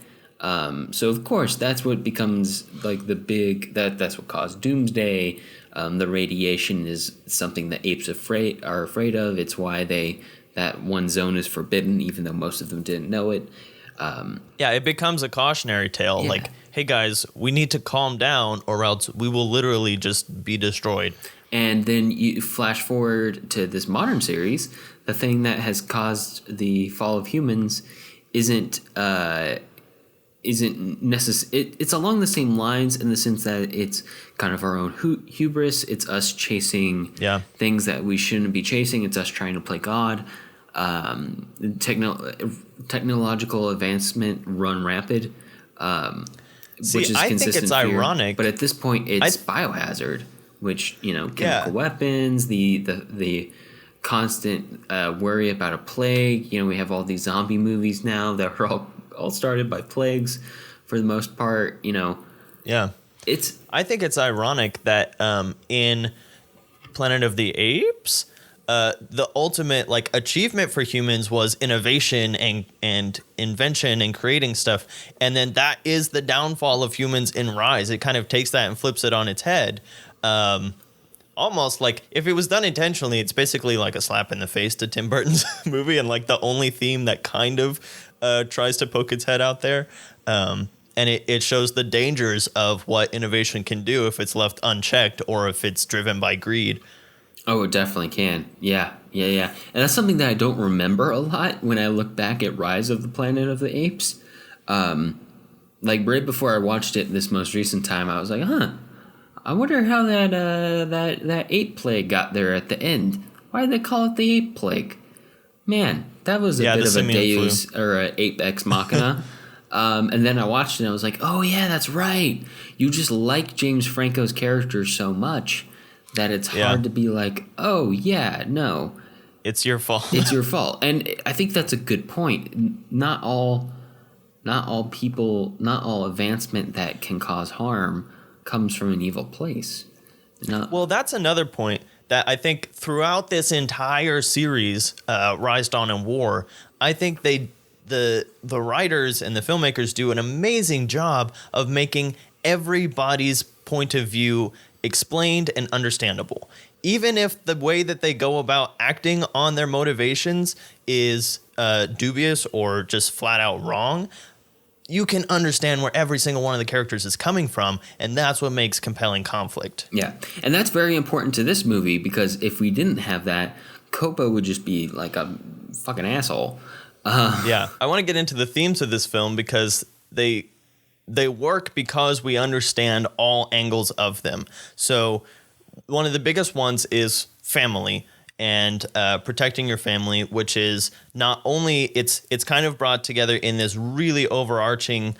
So of course that's what becomes like the big, that's what caused Doomsday. The radiation is something that apes are afraid of. It's why that one zone is forbidden, even though most of them didn't know it. It becomes a cautionary tale. Yeah. Like, hey guys, we need to calm down, or else we will literally just be destroyed. And then you flash forward to this modern series. The thing that has caused the fall of humans isn't necessary. It's along the same lines in the sense that it's kind of our own hubris. It's us chasing things that we shouldn't be chasing. It's us trying to play God. Technological advancement run rampant, which is I consistent. think it's fear. ironic, but at this point, it's biohazard, which chemical weapons, the constant worry about a plague. We have all these zombie movies now that are all started by plagues for the most part. I think it's ironic that in Planet of the Apes, the ultimate achievement for humans was innovation and invention and creating stuff, and then that is the downfall of humans in Rise. It kind of takes that and flips it on its head. Almost like if it was done intentionally, it's basically like a slap in the face to Tim Burton's movie, and like the only theme that kind of tries to poke its head out there. And it shows the dangers of what innovation can do if it's left unchecked or if it's driven by greed. Oh, it definitely can. Yeah. And that's something that I don't remember a lot when I look back at Rise of the Planet of the Apes. Right before I watched it this most recent time, I was like, I wonder how that ape plague got there at the end. Why did they call it the ape plague? Man, that was a bit of a Deus or a ape ex machina. And then I watched it and I was like, oh yeah, that's right. You just like James Franco's character so much that it's hard to be like, oh yeah, no. It's your fault. It's your fault. And I think that's a good point. Not all advancement that can cause harm comes from an evil place. Well, that's another point that I think throughout this entire series, Rise, Dawn, and War, I think the writers and the filmmakers do an amazing job of making everybody's point of view explained and understandable. Even if the way that they go about acting on their motivations is dubious or just flat out wrong, you can understand where every single one of the characters is coming from, and that's what makes compelling conflict. Yeah, and that's very important to this movie, because if we didn't have that, Copa would just be like a fucking asshole. Yeah, I want to get into the themes of this film because they work because we understand all angles of them. So one of the biggest ones is family and protecting your family, which is not only it's kind of brought together in this really overarching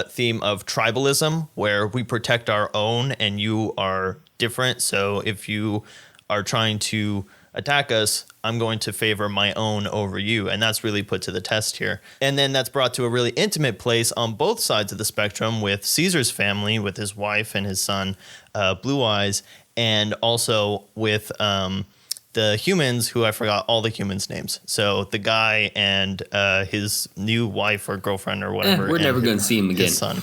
theme of tribalism, where we protect our own and you are different. So if you are trying to attack us, I'm going to favor my own over you. And that's really put to the test here. And then that's brought to a really intimate place on both sides of the spectrum with Caesar's family, with his wife and his son, Blue Eyes, and also with the humans, who I forgot all the humans' names. So the guy and his new wife or girlfriend or whatever. We're never going to see him again. His son.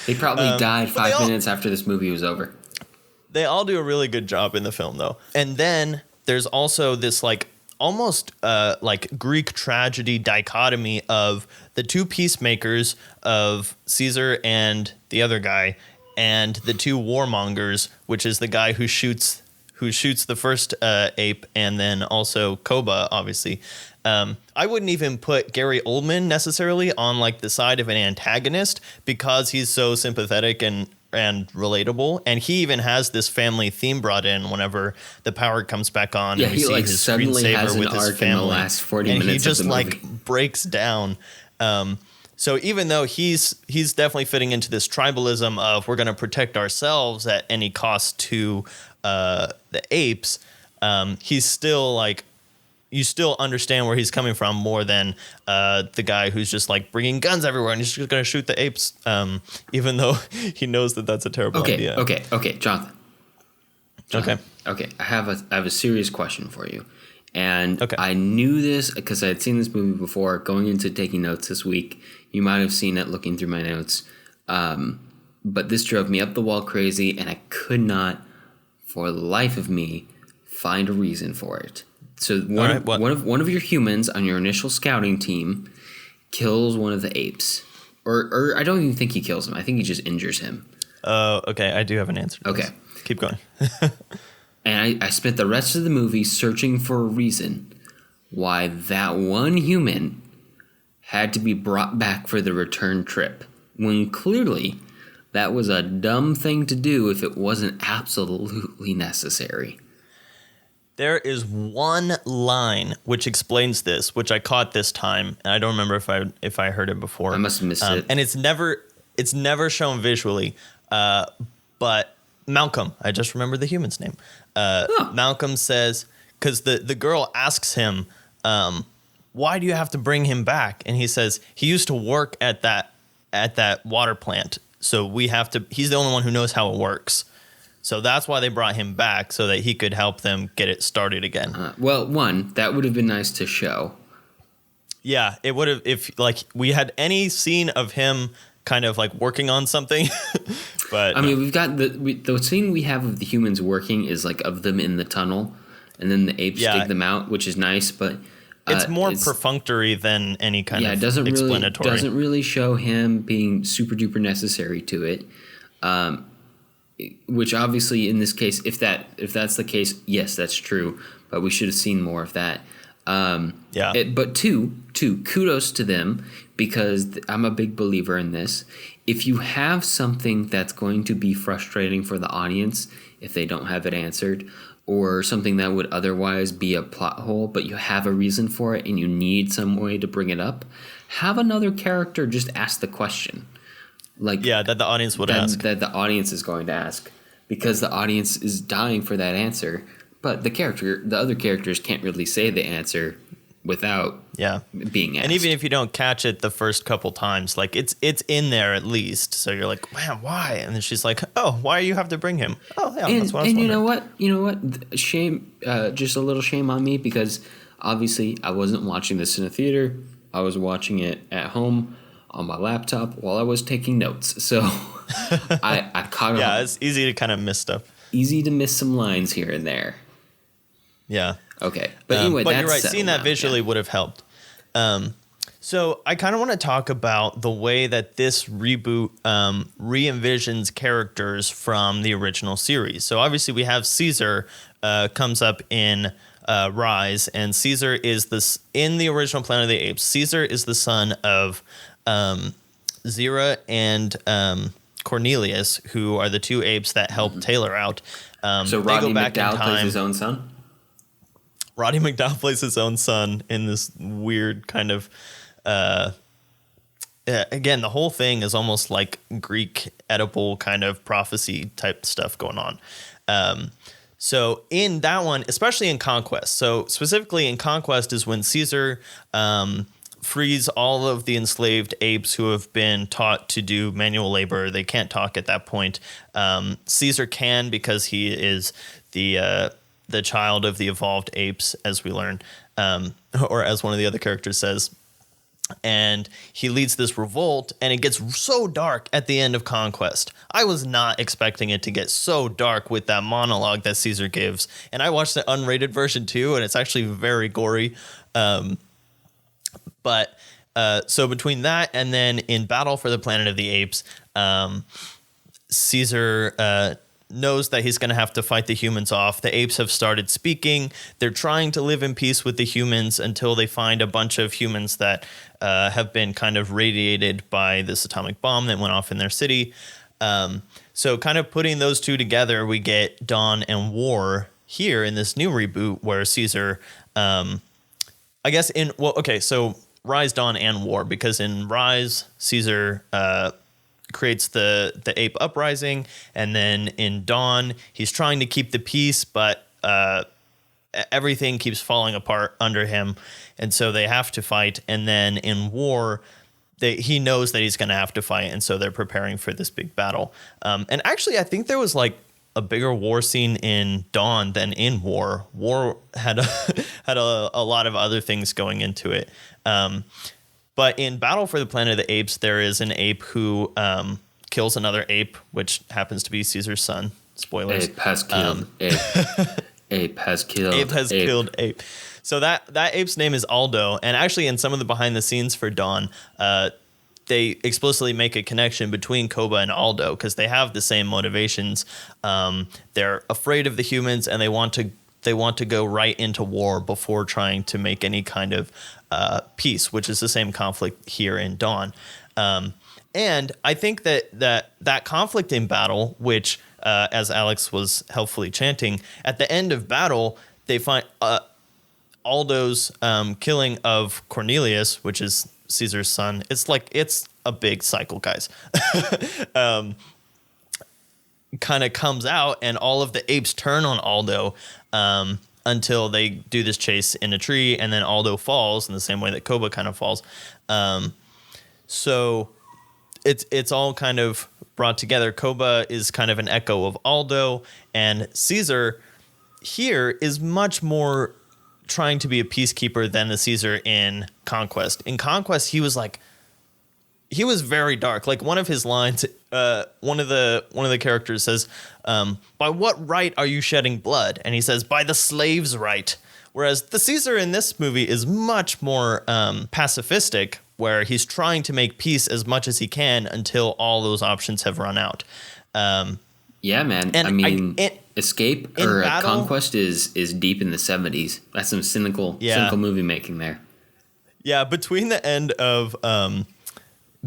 They probably died 5 minutes after this movie was over. They all do a really good job in the film, though. And then there's also this like almost like Greek tragedy dichotomy of the two peacemakers of Caesar and the other guy, and the two warmongers, which is the guy who shoots the first ape, and then also Koba, obviously. I wouldn't even put Gary Oldman necessarily on like the side of an antagonist because he's so sympathetic and relatable, and he even has this family theme brought in whenever the power comes back on. Yeah, and we he see like his suddenly has an with his arc family, in the last 40 and minutes he just of the movie. like breaks down. So even though he's definitely fitting into this tribalism of we're going to protect ourselves at any cost to the apes, he's still like, you still understand where he's coming from more than the guy who's just like bringing guns everywhere and he's just going to shoot the apes, even though he knows that that's a terrible idea. Okay, Jonathan. Okay. I have a serious question for you. And okay. I knew this because I had seen this movie before. Going into taking notes this week, you might have seen it looking through my notes. But this drove me up the wall crazy, and I could not, for the life of me, find a reason for it. So one of your humans on your initial scouting team kills one of the apes, or I don't even think he kills him. I think he just injures him. Okay. I do have an answer to Okay. this. Keep going. And I spent the rest of the movie searching for a reason why that one human had to be brought back for the return trip, when clearly that was a dumb thing to do if it wasn't absolutely necessary. There is one line which explains this, which I caught this time, and I don't remember if I heard it before. I must have missed it. And it's never shown visually. But Malcolm, I just remember the human's name. Malcolm says, because the girl asks him, why do you have to bring him back? And he says he used to work at that water plant, so he's the only one who knows how it works. So that's why they brought him back, so that he could help them get it started again. Well, one, that would have been nice to show. Yeah, it would have, if like we had any scene of him kind of like working on something. But I mean, we've got the scene we have of the humans working is like of them in the tunnel, and then the apes dig them out, which is nice, but it's more perfunctory than any kind of explanatory. Doesn't really show him being super duper necessary to it. Which obviously in this case, if that's the case, yes, that's true. But we should have seen more of that. Yeah. But two, kudos to them, because I'm a big believer in this. If you have something that's going to be frustrating for the audience if they don't have it answered, or something that would otherwise be a plot hole, but you have a reason for it and you need some way to bring it up, have another character just ask the question. Like, yeah, that the audience would ask. That the audience is going to ask, because the audience is dying for that answer, but the other characters can't really say the answer without being asked. And even if you don't catch it the first couple times, like it's in there at least. So you're like, man, why? And then she's like, oh, why do you have to bring him? Oh, yeah, that's what I was wondering. You know what? Shame, just a little shame on me, because obviously I wasn't watching this in a theater. I was watching it at home on my laptop while I was taking notes. So I caught up. Yeah, it's easy to kind of miss stuff. Easy to miss some lines here and there. Yeah. Okay. But anyway, but that's you're right. Seeing that visually would have helped. So I kind of want to talk about the way that this reboot re-envisions characters from the original series. So obviously we have Caesar comes up in Rise, and Caesar is in the original Planet of the Apes. Caesar is the son of Zira and Cornelius, who are the two apes that help Taylor out. So Rodney McDowell plays his own son? Roddy McDowell plays his own son in this weird kind of again, the whole thing is almost like Greek Oedipal kind of prophecy type stuff going on. So in that one, especially in Conquest, so specifically in Conquest is when Caesar frees all of the enslaved apes who have been taught to do manual labor. They can't talk at that point. Caesar can, because he is the child of the evolved apes, as we learn, or as one of the other characters says. And he leads this revolt, and it gets so dark at the end of Conquest. I was not expecting it to get so dark with that monologue that Caesar gives. And I watched the unrated version too, and it's actually very gory. But so between that and then in Battle for the Planet of the Apes, Caesar knows that he's going to have to fight the humans off. The apes have started speaking. They're trying to live in peace with the humans until they find a bunch of humans that have been kind of radiated by this atomic bomb that went off in their city. So kind of putting those two together, we get Dawn and War here in this new reboot where Caesar, I guess so Rise, Dawn, and War, because in Rise, Caesar creates the ape uprising, and then in Dawn he's trying to keep the peace, but everything keeps falling apart under him, and so they have to fight. And then in War, he knows that he's going to have to fight, and so they're preparing for this big battle. And actually I think there was like a bigger war scene in Dawn than in War. War had a lot of other things going into it. But in Battle for the Planet of the Apes, there is an ape who kills another ape, which happens to be Caesar's son. Spoilers. Ape has killed ape. Ape has killed ape. Has killed ape. So that ape's name is Aldo. And actually in some of the behind the scenes for Dawn, they explicitly make a connection between Koba and Aldo because they have the same motivations. They're afraid of the humans, and they want to go right into war before trying to make any kind of peace, which is the same conflict here in Dawn. And I think that conflict in Battle, which, as Alex was helpfully chanting, at the end of Battle, they find Aldo's killing of Cornelius, which is Caesar's son. It's a big cycle, guys. Kind of comes out, and all of the apes turn on Aldo until they do this chase in a tree, and then Aldo falls in the same way that Koba kind of falls. So it's all kind of brought together. Koba is kind of an echo of Aldo, and Caesar here is much more trying to be a peacekeeper than the Caesar in Conquest. In Conquest, he was very dark. Like one of his lines, one of the characters says, "By what right are you shedding blood?" And he says, "By the slave's right." Whereas the Caesar in this movie is much more pacifistic, where he's trying to make peace as much as he can until all those options have run out. Yeah, man. And I mean, Escape in or battle- Conquest is deep in the 70s. That's some cynical movie making there. Yeah, between the end of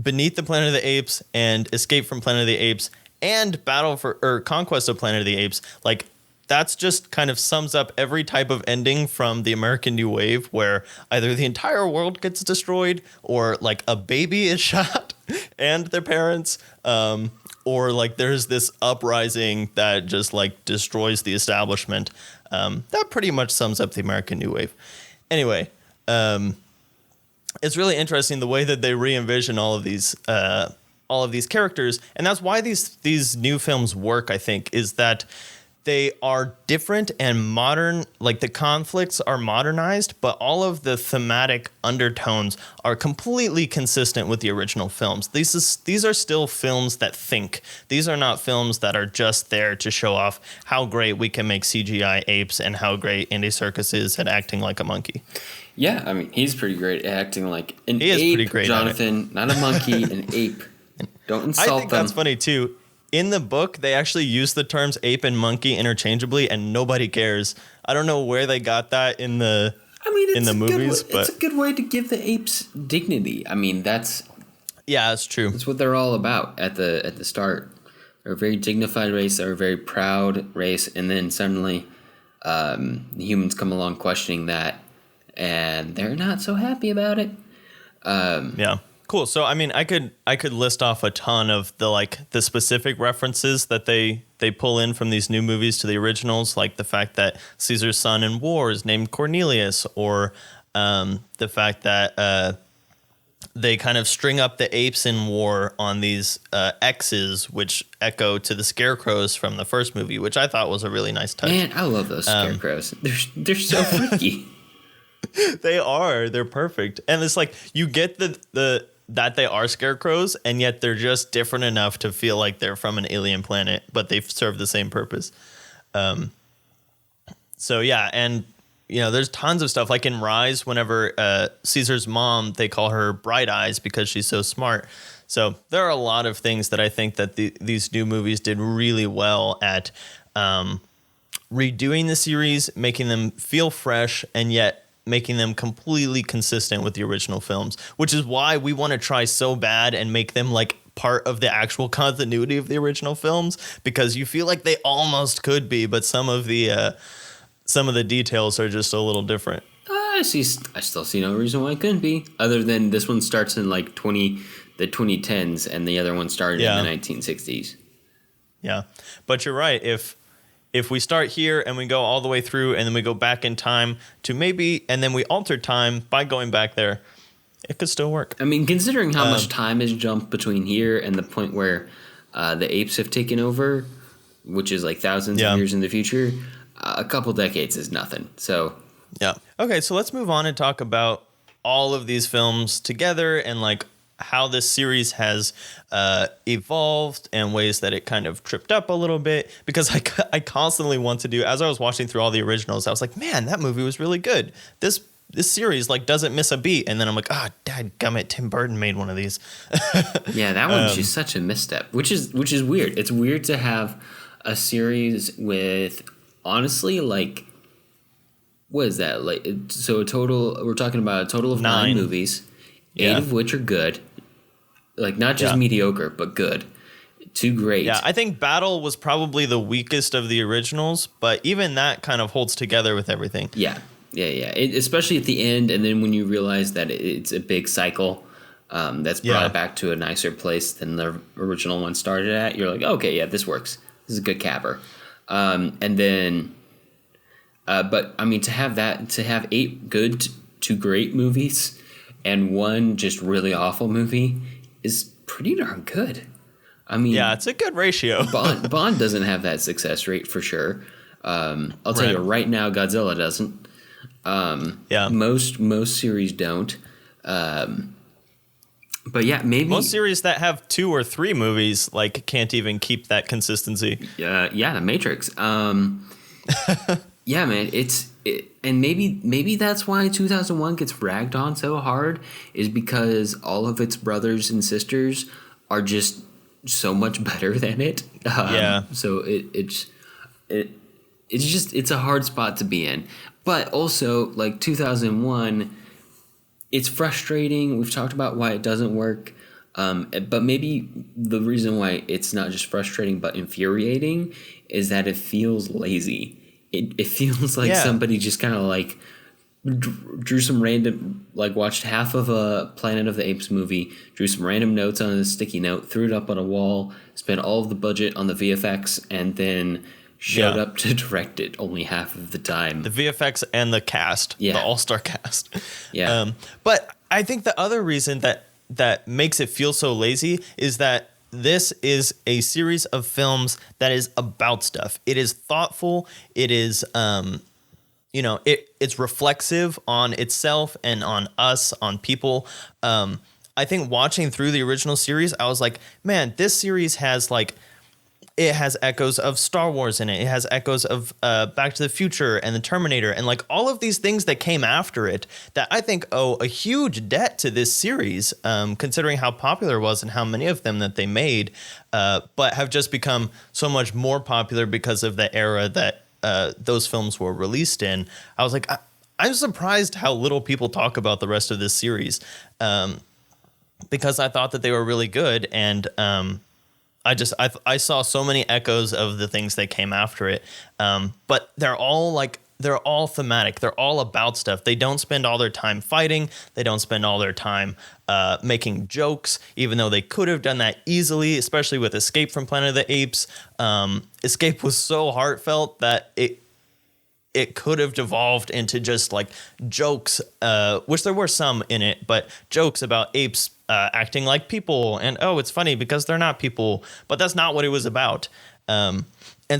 Beneath the Planet of the Apes and Escape from Planet of the Apes and Conquest of Planet of the Apes, like that's just kind of sums up every type of ending from the American New Wave, where either the entire world gets destroyed or like a baby is shot and their parents, or like there's this uprising that just like destroys the establishment. That pretty much sums up the American New Wave. Anyway, it's really interesting the way that they re-envision all of these characters, and that's why these new films work. I think is that they are different and modern, like the conflicts are modernized, but all of the thematic undertones are completely consistent with the original films. These are still films that think. These are not films that are just there to show off how great we can make CGI apes and how great Andy Serkis is at acting like a monkey. Yeah, I mean, he's pretty great at acting like an ape, He is pretty great, Jonathan, not a monkey, an ape. Don't insult them. I think that's funny too. In the book, they actually use the terms ape and monkey interchangeably, and nobody cares. I don't know where they got that in the movies, but it's a good way to give the apes dignity. I mean, that's true. That's what they're all about at the start. They're a very dignified race. They're a very proud race, and then suddenly, the humans come along questioning that, and they're not so happy about it. Yeah. Cool. So, I mean, I could list off a ton of the specific references that they pull in from these new movies to the originals, like the fact that Caesar's son in war is named Cornelius, or the fact that they kind of string up the apes in war on these X's, which echo to the scarecrows from the first movie, which I thought was a really nice touch. Man, I love those scarecrows. They're so freaky. They're perfect. And it's like you get the that they are scarecrows, and yet they're just different enough to feel like they're from an alien planet, but they serve the same purpose. So yeah, and there's tons of stuff like in Rise, whenever Caesar's mom, they call her Bright Eyes because she's so smart. So there are a lot of things that I think that these new movies did really well at redoing the series, making them feel fresh, and yet making them completely consistent with the original films, which is why we want to try so bad and make them like part of the actual continuity of the original films, because you feel like they almost could be, but some of the details are just a little different. I still see no reason why it couldn't be, other than this one starts in like the 2010s and the other one started in the 1960s. Yeah, but you're right. If we start here and we go all the way through and then we go back in time to and then we alter time by going back there, it could still work. I mean, considering how much time has jumped between here and the point where the apes have taken over, which is like thousands of years in the future, a couple decades is nothing. So yeah. Okay, so let's move on and talk about all of these films together and like how this series has evolved and ways that it kind of tripped up a little bit, because I constantly want to do, as I was watching through all the originals, I was like, man, that movie was really good. This series like doesn't miss a beat. And then I'm like, dadgummit, Tim Burton made one of these. Yeah, that one's just such a misstep, which is weird. It's weird to have a series with, honestly, like, what is that? Like, so we're talking about a total of 9 movies, 8 of which are good. Like, not just mediocre, but good. 2 great. Yeah, I think Battle was probably the weakest of the originals, but even that kind of holds together with everything. Yeah. Especially at the end, and then when you realize that it's a big cycle that's brought it back to a nicer place than the original one started at, you're like, okay, yeah, this works. This is a good capper. And then, but I mean, to have 8 good to great movies and 1 just really awful movie is pretty darn good. I mean, yeah, it's a good ratio. Bond doesn't have that success rate for sure. I'll tell you right now, Godzilla doesn't. Most series don't. But yeah, maybe most series that have 2 or 3 movies like can't even keep that consistency. The Matrix. Yeah, man, and maybe that's why 2001 gets ragged on so hard, is because all of its brothers and sisters are just so much better than it. So it's a hard spot to be in. But also, like 2001, it's frustrating. We've talked about why it doesn't work. But maybe the reason why it's not just frustrating but infuriating is that it feels lazy. It feels like somebody just kind of like drew some random, like watched half of a Planet of the Apes movie, drew some random notes on a sticky note, threw it up on a wall, spent all of the budget on the VFX, and then showed up to direct it only half of the time. The VFX and the cast, the all-star cast. But I think the other reason that makes it feel so lazy is that this is a series of films that is about stuff. It is thoughtful. It is, it's reflexive on itself and on us, on people. I think watching through the original series, I was like, man, this series has it has echoes of Star Wars in it. It has echoes of Back to the Future and the Terminator and like all of these things that came after it that I think owe a huge debt to this series, considering how popular it was and how many of them that they made, but have just become so much more popular because of the era that those films were released in. I was like, I'm surprised how little people talk about the rest of this series, because I thought that they were really good. And I saw so many echoes of the things that came after it. But they're all thematic. They're all about stuff. They don't spend all their time fighting. They don't spend all their time making jokes, even though they could have done that easily, especially with Escape from Planet of the Apes. Escape was so heartfelt that it could have devolved into just like jokes, which there were some in it, but jokes about apes acting like people, and it's funny because they're not people, but that's not what it was about. And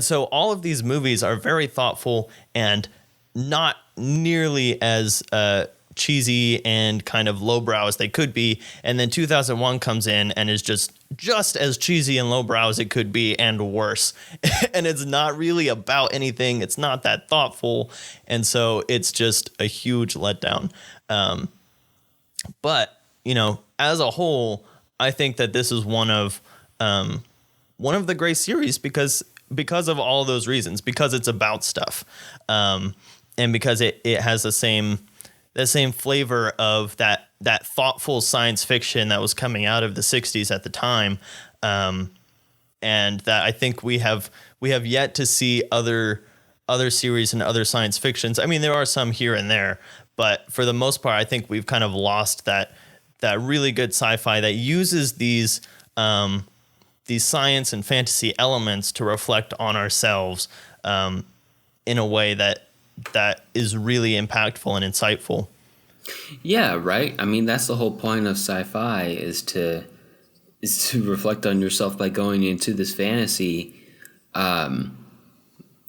so all of these movies are very thoughtful and not nearly as cheesy and kind of lowbrow as they could be. And then 2001 comes in and is just as cheesy and lowbrow as it could be and worse. And it's not really about anything. It's not that thoughtful. And so it's just a huge letdown. But, as a whole, I think that this is one of the great series because of all those reasons, because it's about stuff. And because it has the same flavor of that thoughtful science fiction that was coming out of the 60s at the time, and that I think we have yet to see other series and other science fictions. I mean, there are some here and there, but for the most part, I think we've kind of lost that really good sci-fi that uses these science and fantasy elements to reflect on ourselves in a way that is really impactful and insightful. Yeah, right. I mean, that's the whole point of sci-fi is to reflect on yourself by going into this fantasy. And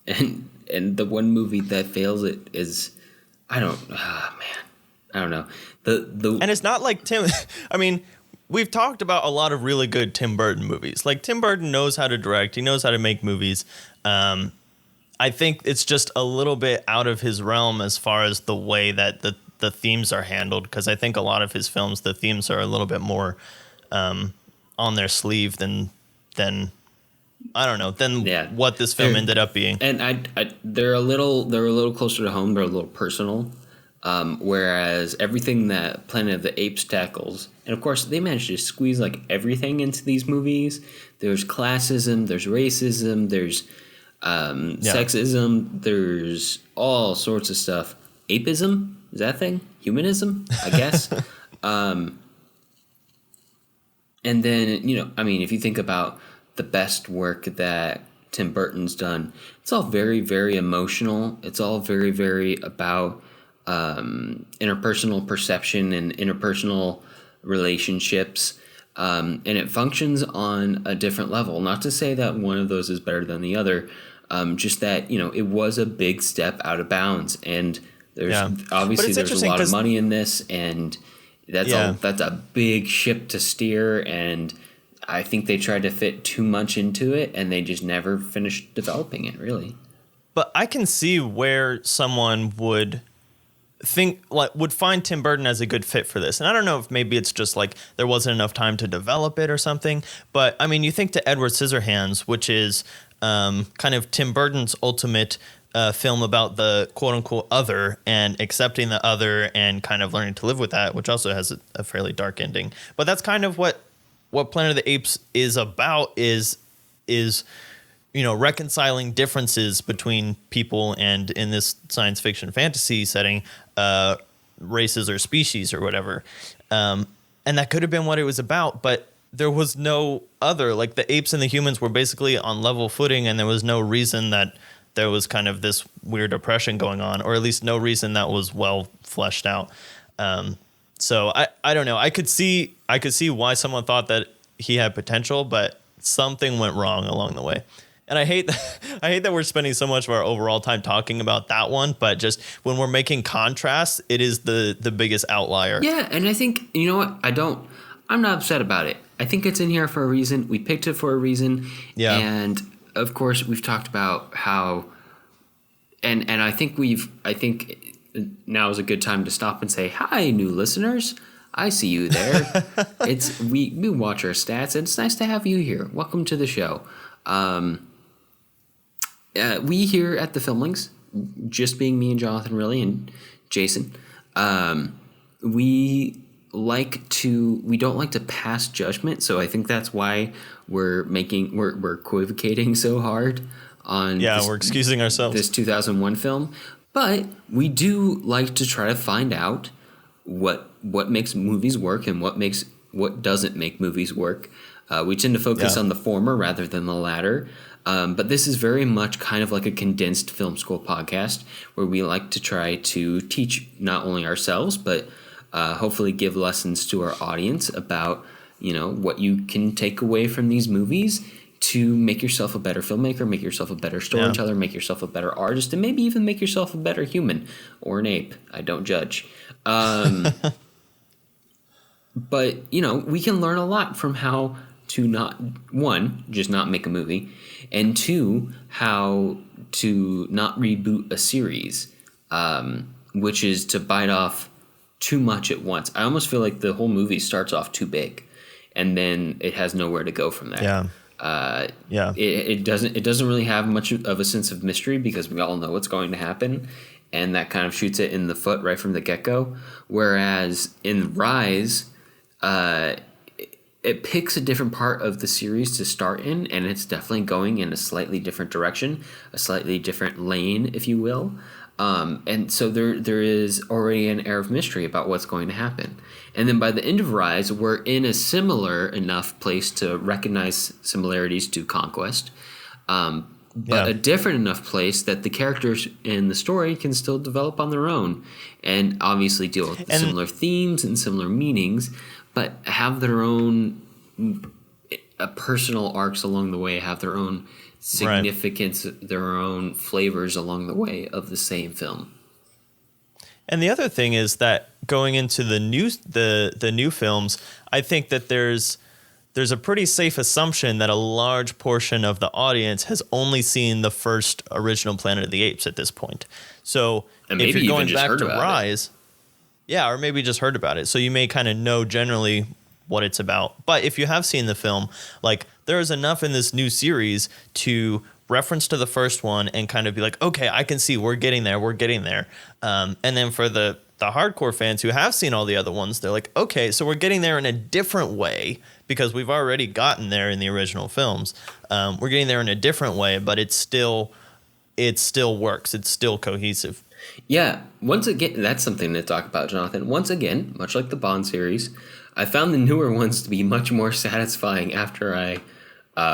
the one movie that fails it is, I don't know. And it's not like Tim. I mean, we've talked about a lot of really good Tim Burton movies. Like Tim Burton knows how to direct. He knows how to make movies. I think it's just a little bit out of his realm as far as the way that the themes are handled, because I think a lot of his films, the themes are a little bit more on their sleeve than what this film ended up being. And they're a little closer to home. They're a little personal. Whereas everything that Planet of the Apes tackles, and of course they managed to squeeze like everything into these movies. There's classism, there's racism, there's sexism, there's all sorts of stuff. Apeism, is that a thing? Humanism, I guess. And then, I mean, if you think about the best work that Tim Burton's done, it's all very, very emotional. It's all very, very about interpersonal perception and interpersonal relationships. And it functions on a different level. Not to say that one of those is better than the other. Just that, it was a big step out of bounds. And there's a lot of money in this, and that's a big ship to steer. And I think they tried to fit too much into it, and they just never finished developing it, really. But I can see where someone would think like would find Tim Burton as a good fit for this. And I don't know if maybe it's just like there wasn't enough time to develop it or something. But I mean, you think to Edward Scissorhands, which is kind of Tim Burton's ultimate film about the quote unquote other and accepting the other and kind of learning to live with that, which also has a fairly dark ending. But that's kind of what Planet of the Apes is about, is reconciling differences between people and, in this science fiction fantasy setting, races or species or whatever. And that could have been what it was about, but there was no other. Like, the apes and the humans were basically on level footing, and there was no reason that there was kind of this weird oppression going on, or at least no reason that was well fleshed out. So I don't know. I could see why someone thought that he had potential, but something went wrong along the way. And I hate that we're spending so much of our overall time talking about that one, but just when we're making contrasts, it is the biggest outlier. Yeah, and I think, you know what? I'm not upset about it. I think it's in here for a reason. We picked it for a reason. Yeah. And of course, we've talked about how, and I think now is a good time to stop and say, hi, new listeners. I see you there. We watch our stats, and it's nice to have you here. Welcome to the show. We here at the Filmlings, just being me and Jonathan really, and Jason, we don't like to pass judgment. So I think that's why we're equivocating so hard on. Yeah, we're excusing ourselves. This 2001 film, but we do like to try to find out what makes movies work and what doesn't make movies work. We tend to focus on the former rather than the latter. But this is very much kind of like a condensed film school podcast where we like to try to teach not only ourselves, but hopefully give lessons to our audience about, what you can take away from these movies to make yourself a better filmmaker, make yourself a better storyteller, make yourself a better artist, and maybe even make yourself a better human or an ape. I don't judge. But, we can learn a lot from how to just not make a movie, and two, how to not reboot a series, which is to bite off too much at once. I almost feel like the whole movie starts off too big, and then it has nowhere to go from there. It doesn't really have much of a sense of mystery because we all know what's going to happen, and that kind of shoots it in the foot right from the get-go. Whereas in Rise, it picks a different part of the series to start in, and it's definitely going in a slightly different direction, a slightly different lane, if you will. And so there is already an air of mystery about what's going to happen. And then by the end of Rise, we're in a similar enough place to recognize similarities to Conquest, but a different enough place that the characters in the story can still develop on their own and obviously deal with similar themes and similar meanings, but have their own personal arcs along the way, have their own significance, their own flavors along the way of the same film. And the other thing is that going into the new films, I think that there's a pretty safe assumption that a large portion of the audience has only seen the first original Planet of the Apes at this point. So if you're going back to Rise, or maybe just heard about it, so you may kind of know generally what it's about. But if you have seen the film, like, there is enough in this new series to reference to the first one and kind of be like, okay, I can see we're getting there. And then for the hardcore fans who have seen all the other ones, they're like, okay, so we're getting there in a different way because we've already gotten there in the original films. We're getting there in a different way, but it still works. It's still cohesive. Yeah. Once again, that's something to talk about, Jonathan. Once again, much like the Bond series, I found the newer ones to be much more satisfying after I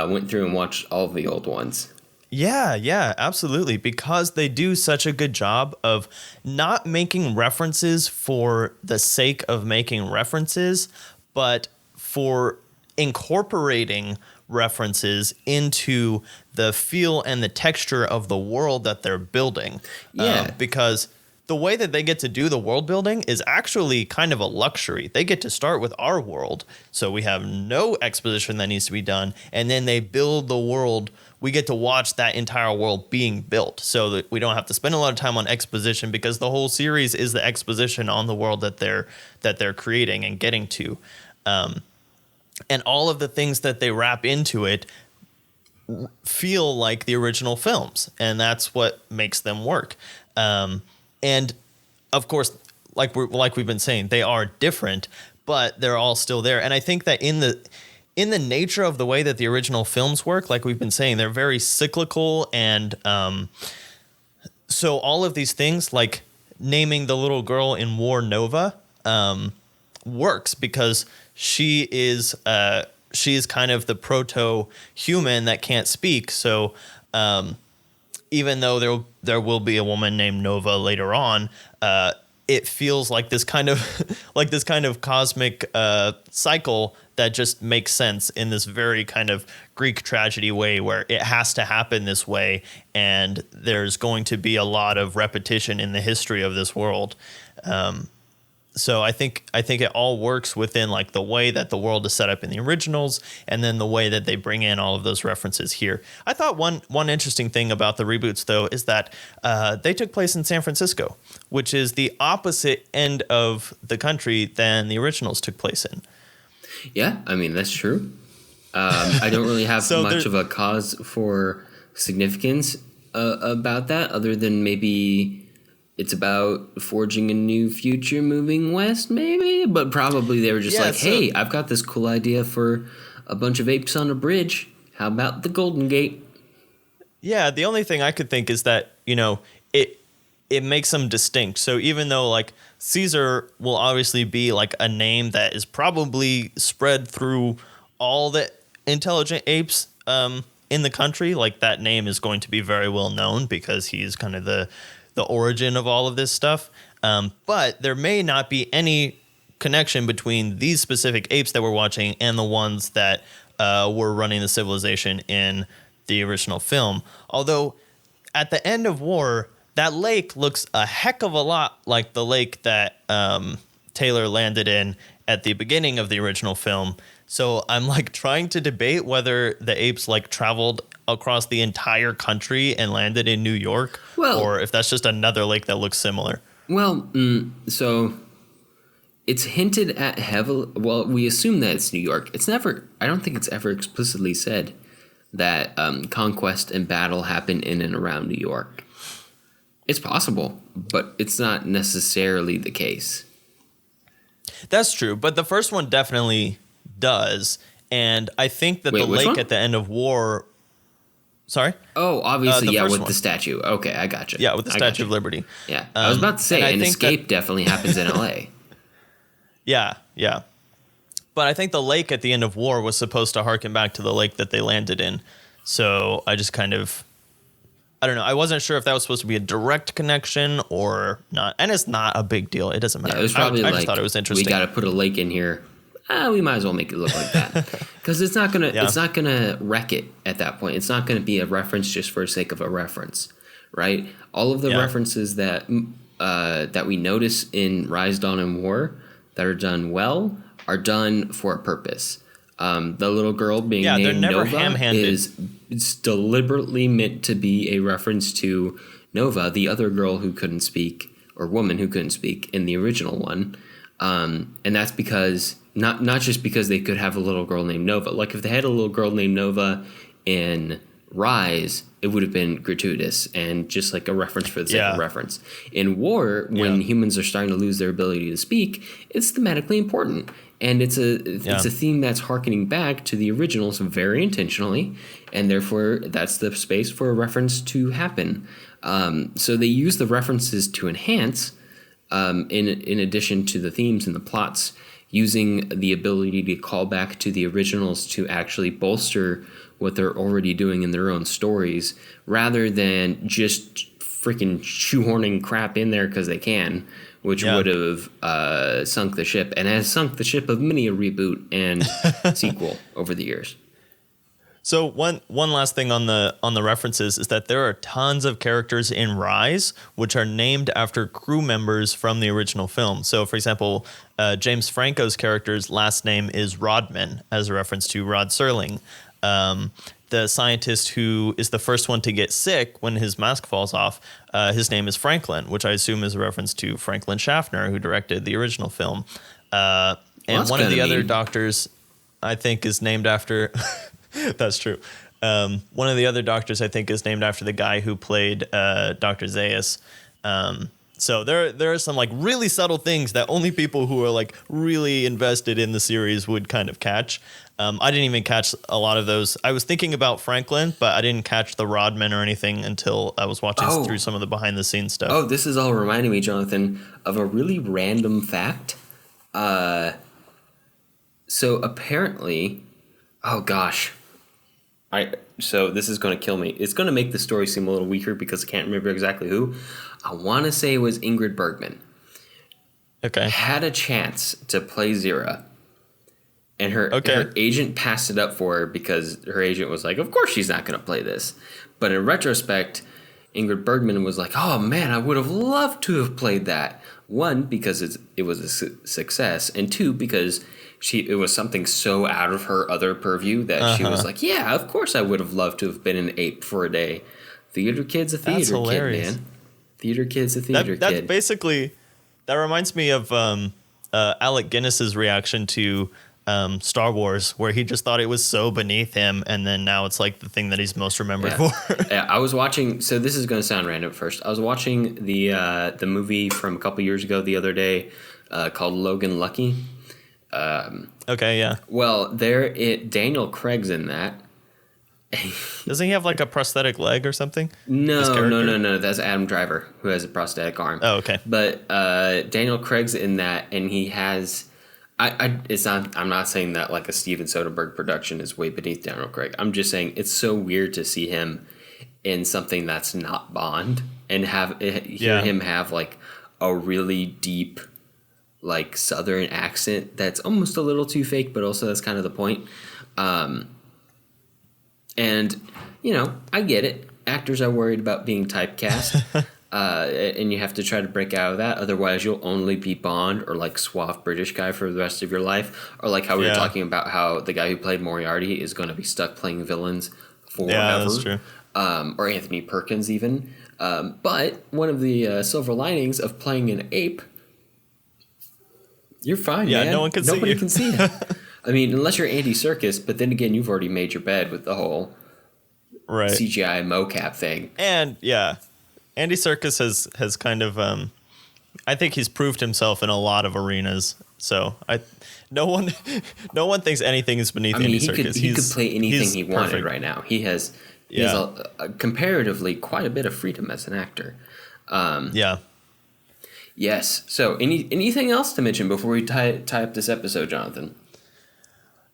went through and watched all of the old ones. Yeah, absolutely. Because they do such a good job of not making references for the sake of making references, but for incorporating references into the feel and the texture of the world that they're building. Yeah. Because the way that they get to do the world building is actually kind of a luxury. They get to start with our world, so we have no exposition that needs to be done, and then they build the world. We get to watch that entire world being built, so that we don't have to spend a lot of time on exposition, because the whole series is the exposition on the world that they're creating and getting to, and all of the things that they wrap into it feel like the original films, and that's what makes them work. And of course, like we've been saying, they are different, but they're all still there. And I think that in the nature of the way that the original films work, like we've been saying, they're very cyclical, and so all of these things, like naming the little girl in War Nova, works because she is kind of the proto-human that can't speak. So even though there will be a woman named Nova later on, it feels like this kind of cosmic cycle that just makes sense in this very kind of Greek tragedy way, where it has to happen this way, and there's going to be a lot of repetition in the history of this world. So I think it all works within like the way that the world is set up in the originals, and then the way that they bring in all of those references here. I thought one interesting thing about the reboots, though, is that they took place in San Francisco, which is the opposite end of the country than the originals took place in. Yeah, I mean, that's true. I don't really have much of a cause for significance about that, other than maybe it's about forging a new future moving west, maybe? But probably they were just hey, I've got this cool idea for a bunch of apes on a bridge. How about the Golden Gate? Yeah, the only thing I could think is that, it makes them distinct. So even though, like, Caesar will obviously be, like, a name that is probably spread through all the intelligent apes in the country, like, that name is going to be very well known because he's kind of the origin of all of this stuff. But there may not be any connection between these specific apes that we're watching and the ones that were running the civilization in the original film. Although at the end of War, that lake looks a heck of a lot like the lake that Taylor landed in at the beginning of the original film. So I'm like trying to debate whether the apes like traveled across the entire country and landed in New York, or if that's just another lake that looks similar. Well, so it's hinted at heavily. Well, we assume that it's New York. I don't think it's ever explicitly said that conquest and battle happen in and around New York. It's possible, but it's not necessarily the case. That's true, but the first one definitely does, and I think that the lake one? at the end of War. Sorry? Oh, obviously, with one. the statue. Okay, I got you. Yeah, with the Statue of Liberty. Yeah, I was about to say, an escape definitely happens in L.A. Yeah. But I think the lake at the end of War was supposed to harken back to the lake that they landed in. So I just kind of, I don't know. I wasn't sure if that was supposed to be a direct connection or not. And it's not a big deal. It doesn't matter. Yeah, it was probably I just thought it was interesting. We got to put a lake in here. We might as well make it look like that, because it's not gonna wreck it at that point. It's not gonna be a reference just for the sake of a reference, right? All of the references that we notice in Rise, Dawn, and War that are done well are done for a purpose. The little girl being named Nova is deliberately meant to be a reference to Nova, the other girl who couldn't speak, or woman who couldn't speak in the original one, and that's because. Not just because they could have a little girl named Nova. Like if they had a little girl named Nova in Rise, it would have been gratuitous and just like a reference for the sake of reference. In War, when humans are starting to lose their ability to speak, it's thematically important. And it's a theme that's harkening back to the originals very intentionally, and therefore that's the space for a reference to happen. So they use the references to enhance, in addition to the themes and the plots, using the ability to call back to the originals to actually bolster what they're already doing in their own stories, rather than just freaking shoehorning crap in there because they can, which would have sunk the ship, and has sunk the ship of many a reboot and sequel over the years. So one last thing on the references is that there are tons of characters in Rise which are named after crew members from the original film. So, for example, James Franco's character's last name is Rodman, as a reference to Rod Serling. The scientist who is the first one to get sick when his mask falls off, his name is Franklin, which I assume is a reference to Franklin Schaffner, who directed the original film. And one of the other doctors, I think, is named after... That's true. One of the other doctors, I think, is named after the guy who played Dr. Zaius. So there are some like really subtle things that only people who are like really invested in the series would kind of catch. I didn't even catch a lot of those. I was thinking about Franklin, but I didn't catch the Rodman or anything until I was watching through some of the behind the scenes stuff. Oh, this is all reminding me, Jonathan, of a really random fact. So apparently, oh gosh. So this is going to kill me. It's going to make the story seem a little weaker because I can't remember exactly who. I want to say it was Ingrid Bergman. Okay. Had a chance to play Zira. And her agent passed it up for her because her agent was like, of course she's not going to play this. But in retrospect, Ingrid Bergman was like, oh man, I would have loved to have played that. One, because it was a success. And two, because... it was something so out of her other purview that she was like, yeah, of course I would have loved to have been an ape for a day. Theater kid's a theater kid, man. Theater kid's a theater kid. That's basically, that reminds me of Alec Guinness's reaction to Star Wars, where he just thought it was so beneath him, and then now it's like the thing that he's most remembered for. Yeah, I was watching, so this is going to sound random at first. I was watching the movie from a couple years ago the other day called Logan Lucky. Okay, yeah. Well, Daniel Craig's in that. Doesn't he have like a prosthetic leg or something? No. That's Adam Driver, who has a prosthetic arm. Oh, okay. But Daniel Craig's in that, and he has. I'm not saying that like a Steven Soderbergh production is way beneath Daniel Craig. I'm just saying it's so weird to see him in something that's not Bond and hear him have like a really deep, like Southern accent that's almost a little too fake, but also that's kind of the point. And you know, I get it. Actors are worried about being typecast, and you have to try to break out of that. Otherwise, you'll only be Bond or like suave British guy for the rest of your life. Or like how we were talking about how the guy who played Moriarty is going to be stuck playing villains forever. Yeah, that's true. Or Anthony Perkins even. But one of the silver linings of playing an ape. You're fine, man. Yeah, no one can see you. Nobody can see it. I mean, unless you're Andy Serkis, but then again, you've already made your bed with the whole CGI mocap thing. And yeah, Andy Serkis has kind of, I think he's proved himself in a lot of arenas. So no one thinks anything is beneath Andy Serkis. He could play anything he wanted perfect right now. He has a comparatively quite a bit of freedom as an actor. Yes. So anything else to mention before we tie up this episode, Jonathan?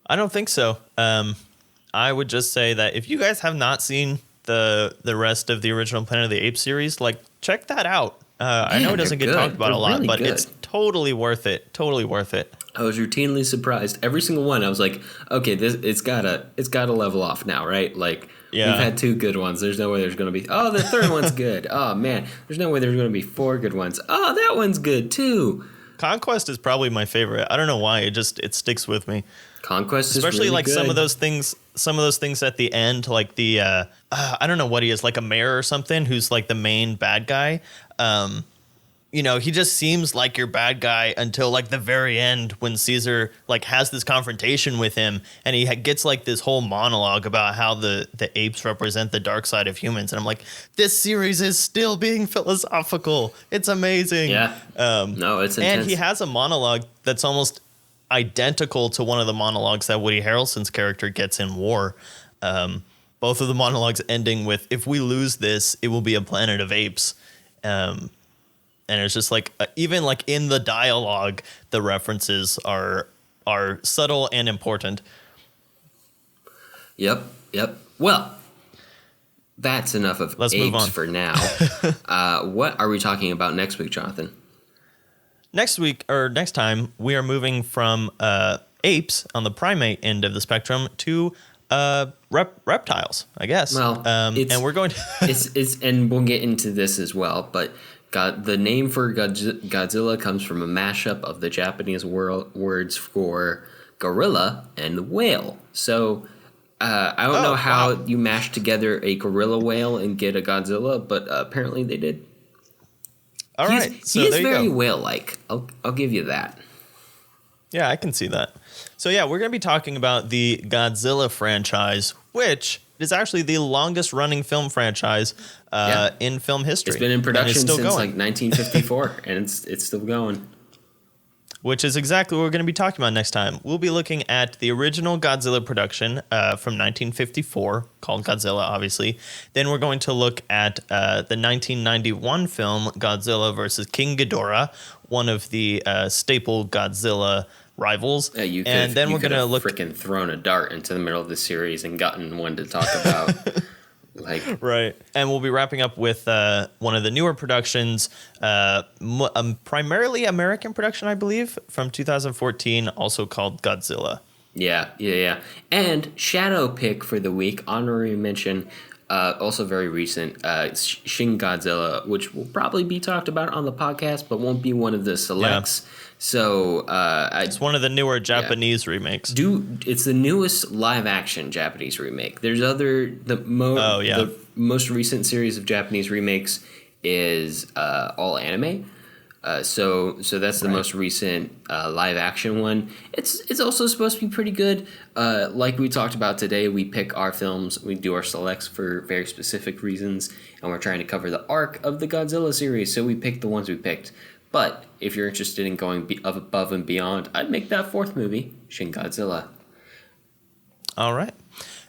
I don't think so. I would just say that if you guys have not seen the rest of the original Planet of the Apes series, like check that out. I know it doesn't get talked about a lot, but it's totally worth it. Totally worth it. I was routinely surprised. Every single one, I was like, okay, it's gotta level off now, right? Like we've had 2 good ones. There's no way there's gonna be the third one's good. Oh man, there's no way there's gonna be 4 good ones. Oh, that one's good too. Conquest is probably my favorite. I don't know why. It sticks with me. Conquest is especially really like good. some of those things at the end, like the I don't know what he is, like a mayor or something who's like the main bad guy. You know, he just seems like your bad guy until like the very end when Caesar like has this confrontation with him and he gets like this whole monologue about how the apes represent the dark side of humans. And I'm like, this series is still being philosophical. It's amazing. Yeah. No, it's intense. And he has a monologue that's almost identical to one of the monologues that Woody Harrelson's character gets in War. Both of the monologues ending with, if we lose this, it will be a planet of apes. And it's just like, even like in the dialogue, the references are subtle and important. Yep. Well, that's enough of Let's move apes on for now. What are we talking about next week, Jonathan? Next week, or next time, we are moving from apes on the primate end of the spectrum to reptiles, I guess. Well, and we're going to it's and we'll get into this as well, but the name for Godzilla comes from a mashup of the Japanese words for gorilla and whale. So I don't know how you mash together a gorilla whale and get a Godzilla, but apparently they did. All right, so he is there you very go. whale-like. I'll give you that. Yeah, I can see that. So yeah, we're going to be talking about the Godzilla franchise, which is actually the longest running film franchise in film history. It's been in production since going. like 1954, and it's still going. Which is exactly what we're going to be talking about next time. We'll be looking at the original Godzilla production from 1954, called Godzilla, obviously. Then we're going to look at the 1991 film Godzilla vs. King Ghidorah, one of the staple Godzilla rivals. You could and then we're going to look freaking thrown a dart into the middle of the series and gotten one to talk about. Right. And we'll be wrapping up with one of the newer productions, primarily American production, I believe, from 2014, also called Godzilla. Yeah. And shadow pick for the week, honorary mention, also very recent, Shin Godzilla, which will probably be talked about on the podcast, but won't be one of the selects. Yeah. So it's one of the newer Japanese remakes. It's the newest live action Japanese remake. There's the most recent series of Japanese remakes is all anime. So that's the most recent live action one. It's also supposed to be pretty good. Like we talked about today, we pick our films, we do our selects for very specific reasons, and we're trying to cover the arc of the Godzilla series. So we picked the ones we picked. But if you're interested in going above and beyond, I'd make that fourth movie, Shin Godzilla. All right.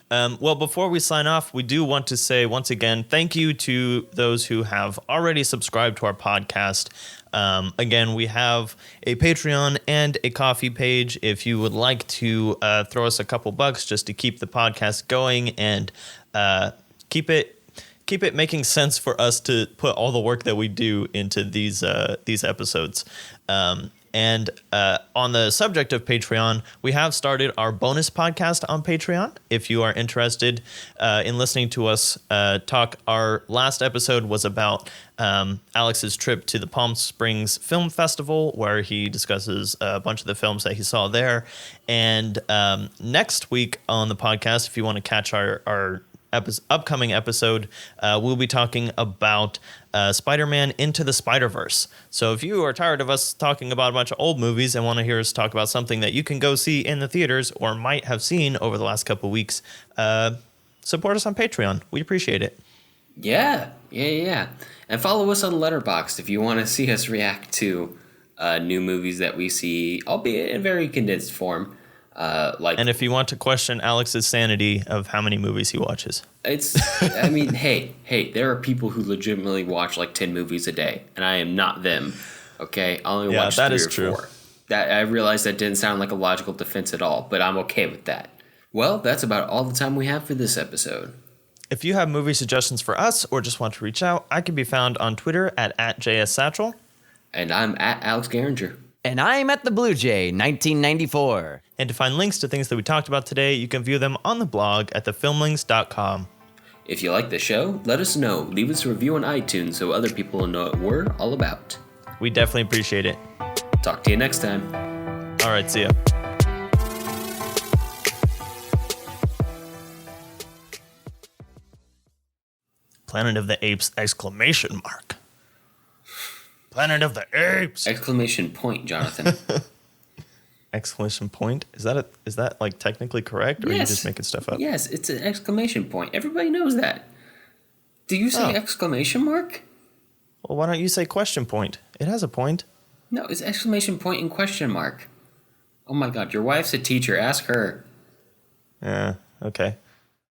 Well, before we sign off, we do want to say once again, thank you to those who have already subscribed to our podcast. Again, we have a Patreon and a Ko-fi page. If you would like to throw us a couple bucks just to keep the podcast going and keep it making sense for us to put all the work that we do into these episodes. And on the subject of Patreon, we have started our bonus podcast on Patreon. If you are interested in listening to us talk, our last episode was about Alex's trip to the Palm Springs Film Festival, where he discusses a bunch of the films that he saw there. And next week on the podcast, if you want to catch our upcoming episode, we'll be talking about Spider-Man Into the Spider-Verse. So if you are tired of us talking about a bunch of old movies and want to hear us talk about something that you can go see in the theaters or might have seen over the last couple of weeks, support us on Patreon. We appreciate it. Yeah. And follow us on Letterboxd if you want to see us react to new movies that we see, albeit in very condensed form. And if you want to question Alex's sanity of how many movies he watches, hey, there are people who legitimately watch like 10 movies a day, and I am not them. Okay, I only watch 3 or 4. That I realize that didn't sound like a logical defense at all, but I'm okay with that. Well, that's about all the time we have for this episode. If you have movie suggestions for us or just want to reach out, I can be found on Twitter at JSSatchel. And I'm at Alex Garinger. And I'm at the Blue Jay 1994. And to find links to things that we talked about today, you can view them on the blog at thefilmlinks.com. If you like the show, let us know. Leave us a review on iTunes so other people know what we're all about. We definitely appreciate it. Talk to you next time. All right, see ya. Planet of the Apes! ! Planet of the Apes! ! Exclamation point, Jonathan. Exclamation point? Is that like technically correct, or are you just making stuff up? Yes, it's an exclamation point. Everybody knows that. Do you say exclamation mark? Well, why don't you say question point? It has a point. No, it's exclamation point and question mark. Oh my God, your wife's a teacher. Ask her. Yeah, okay.